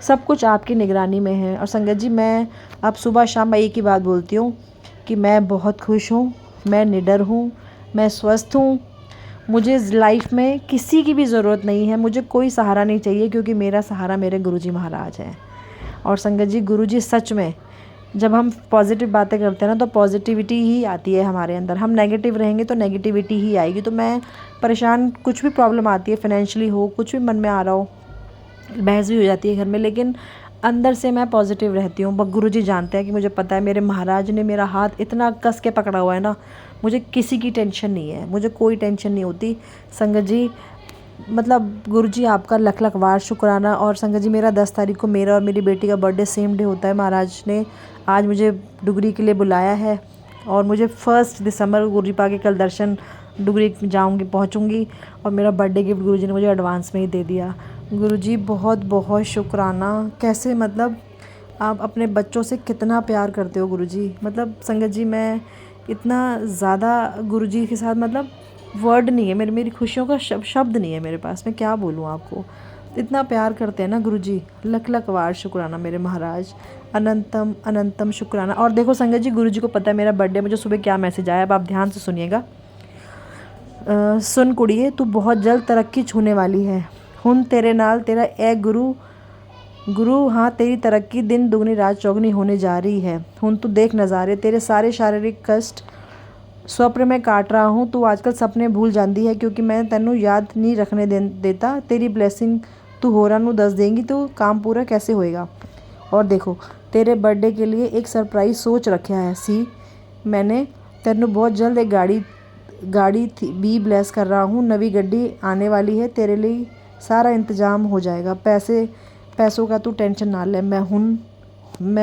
सब कुछ आपकी निगरानी में है। और संगत जी मैं अब सुबह शाम मैं एक ही बात बोलती हूँ कि मैं बहुत खुश हूँ, मैं निडर हूँ, मैं स्वस्थ हूँ। मुझे लाइफ में किसी की भी ज़रूरत नहीं है, मुझे कोई सहारा नहीं चाहिए, क्योंकि मेरा सहारा मेरे गुरुजी महाराज हैं। और संगत जी गुरुजी सच में जब हम पॉजिटिव बातें करते हैं ना तो पॉजिटिविटी ही आती है हमारे अंदर। हम नेगेटिव रहेंगे तो नेगेटिविटी ही आएगी। तो मैं परेशान, कुछ भी प्रॉब्लम आती है, फाइनेंशियली हो, कुछ भी मन में आ रहा हो, बहस भी हो जाती है घर में, लेकिन अंदर से मैं पॉजिटिव रहती हूँ। गुरुजी जानते हैं कि मुझे पता है मेरे महाराज ने मेरा हाथ इतना कस के पकड़ा हुआ है ना, मुझे किसी की टेंशन नहीं है, मुझे कोई टेंशन नहीं होती। संगत जी मतलब गुरुजी आपका लख लख वार शुक्राना। और संगत जी मेरा 10 तारीख को मेरा और मेरी बेटी का बर्थडे सेम डे होता है। महाराज ने आज मुझे डुगरी के लिए बुलाया है और मुझे 1 दिसंबर को गुरुजी पा के कल दर्शन डुगरी जाऊंगी, पहुंचूंगी, और मेरा बर्थडे गिफ्ट गुरुजी ने मुझे एडवांस में ही दे दिया। गुरुजी बहुत बहुत शुक्राना। कैसे मतलब आप अपने बच्चों से कितना प्यार करते हो गुरुजी। मतलब संगत जी मैं इतना ज़्यादा गुरुजी के साथ मतलब वर्ड नहीं है, मेरी खुशियों का शब्द नहीं है मेरे पास, मैं क्या बोलूँ आपको। इतना प्यार करते हैं ना गुरुजी, लख लख वार शुक्राना मेरे महाराज, अनंतम अनंतम शुक्राना। और देखो संगत जी गुरुजी को पता है मेरा बर्थडे, मुझे सुबह क्या मैसेज आया, अब आप ध्यान से सुनिएगा। सुन कुड़िए तू बहुत जल्द तरक्की छूने वाली है, हुन तेरे नाल तेरा ए गुरु हाँ तेरी तरक्की दिन दुगनी रात चौगनी होने जा रही है। हुन तू देख नज़ारे, तेरे सारे शारीरिक कष्ट स्वप्न में काट रहा हूँ, तू आजकल सपने भूल जाती है, क्योंकि मैं तेनू याद नहीं रखने देता। तेरी ब्लेसिंग तू होरां नू दस देंगी तो काम पूरा कैसे होएगा। और देखो तेरे बर्थडे के लिए एक सरप्राइज़ सोच रखा है सी मैंने, तेनू बहुत जल्द एक गाड़ी थी भी ब्लेस कर रहा हूँ, नवी गड्डी आने वाली है, तेरे लिए सारा इंतज़ाम हो जाएगा। पैसों का तू टेंशन ना ले, मैं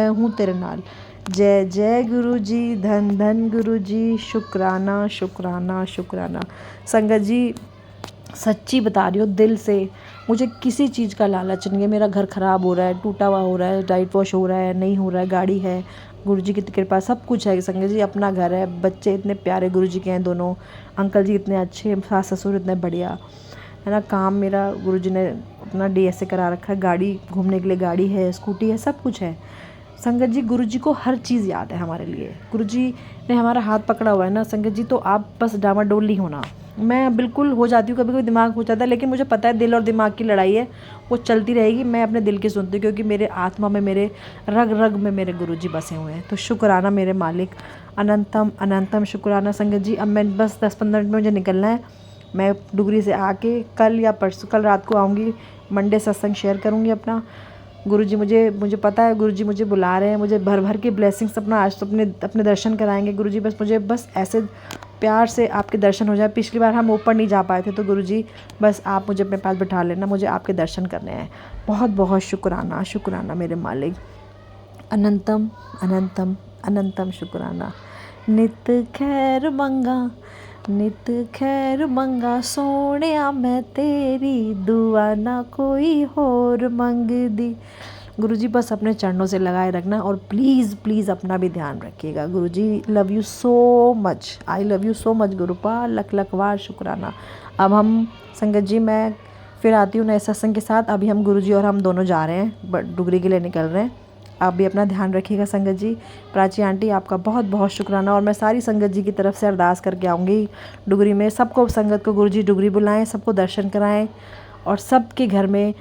हूँ तेरे नाल। जय जय गुरुजी, धन धन गुरुजी, शुक्राना शुक्राना शुक्राना। संगत जी सच्ची बता रही हो दिल से, मुझे किसी चीज़ का लालच नहीं है। मेरा घर ख़राब हो रहा है, टूटा हुआ हो रहा है, डाइट वॉश हो रहा है, नहीं हो रहा है, गाड़ी है, गुरुजी की कृपा सब कुछ है। संगत जी अपना घर है, बच्चे इतने प्यारे गुरुजी के हैं दोनों, अंकल जी इतने अच्छे, सास ससुर इतने बढ़िया है ना। काम मेरा गुरुजी ने अपना DSA करा रखा है, गाड़ी घूमने के लिए गाड़ी है, स्कूटी है, सब कुछ है। संगत जी गुरुजी को हर चीज़ याद है हमारे लिए, गुरुजी ने हमारा हाथ पकड़ा हुआ है ना संगत जी। तो आप बस डामाडोल नहीं होना। मैं बिल्कुल हो जाती हूँ कभी कभी, दिमाग हो जाता है, लेकिन मुझे पता है दिल और दिमाग की लड़ाई है, वो चलती रहेगी। मैं अपने दिल की सुनती हूँ, क्योंकि मेरे आत्मा में, मेरे रग रग में मेरे गुरुजी बसे हुए हैं। तो शुक्राना मेरे मालिक, अनंतम अनंतम शुक्राना। संगत जी अब मैं बस 10-15 मिनट में मुझे निकलना है। मैं डुगरी से आके कल या परसों, कल रात को आऊँगी, मंडे सत्संग शेयर करूँगी अपना। गुरुजी मुझे पता है गुरुजी मुझे बुला रहे हैं, मुझे भर भर के ब्लेसिंग्स अपना आज तो अपने दर्शन कराएंगे गुरुजी। बस मुझे बस ऐसे प्यार से आपके दर्शन हो जाए। पिछली बार हम ऊपर नहीं जा पाए थे, तो गुरुजी बस आप मुझे अपने पास बिठा लेना, मुझे आपके दर्शन करने हैं। बहुत बहुत शुक्राना शुक्राना मेरे मालिक, अनंतम अनंतम अनंतम शुक्राना। नित खैर मंगा सोनिया मैं तेरी, दुआ ना कोई होर मंगदी। गुरुजी बस अपने चरणों से लगाए रखना, और प्लीज़ प्लीज़ अपना भी ध्यान रखिएगा। Guruji love you so much, I love you so much Gurupa, लख लख वार शुक्राना। अब हम संगत जी मैं फिर आती हूँ नए सत्संग के साथ। अभी हम गुरुजी और हम दोनों जा रहे हैं, डुगरी के लिए निकल रहे हैं। आप भी अपना ध्यान रखिएगा संगत जी। प्राची आंटी आपका बहुत बहुत शुक्राना, और मैं सारी संगत जी की तरफ से अरदास करके आऊँगी डुगरी में। सबको संगत को गुरुजी डुगरी बुलाएं, सबको दर्शन कराएं, और सबके घर में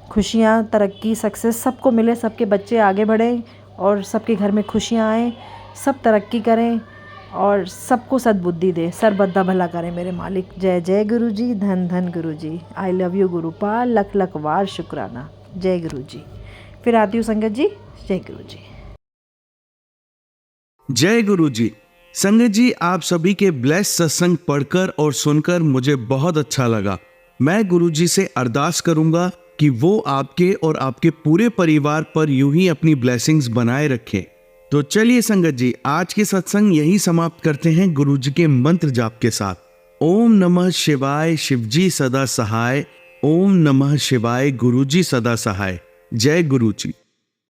खुशियाँ, तरक्की, सक्सेस सबको मिले, सबके बच्चे आगे बढ़ें, और सबके घर में खुशियाँ आएँ, सब तरक्की करें, और सबको सद्बुद्धि दे, सरबद्दा भला करें मेरे मालिक। जय जय गुरुजी, धन धन गुरुजी, आई लव यू गुरुपाल, लख लख वार शुक्राना। जय गुरुजी। फिर आती हूँ संगत जी, जय गुरुजी।
जय गुरुजी। संगत जी, आप सभी के ब्लेस सत्संग पढ़कर और सुनकर मुझे बहुत अच्छा लगा। मैं गुरुजी से अरदास करूंगा कि वो आपके और आपके पूरे परिवार पर यूं ही अपनी ब्लेसिंग्स बनाए रखें। तो चलिए संगत जी, आज के सत्संग यही समाप्त करते हैं गुरुजी के मंत्र जाप के साथ। ओम नमः शिवाय, शिवजी सदा सहाय। ओम नमः शिवाय, गुरुजी सदा सहाय। जय गुरुजी।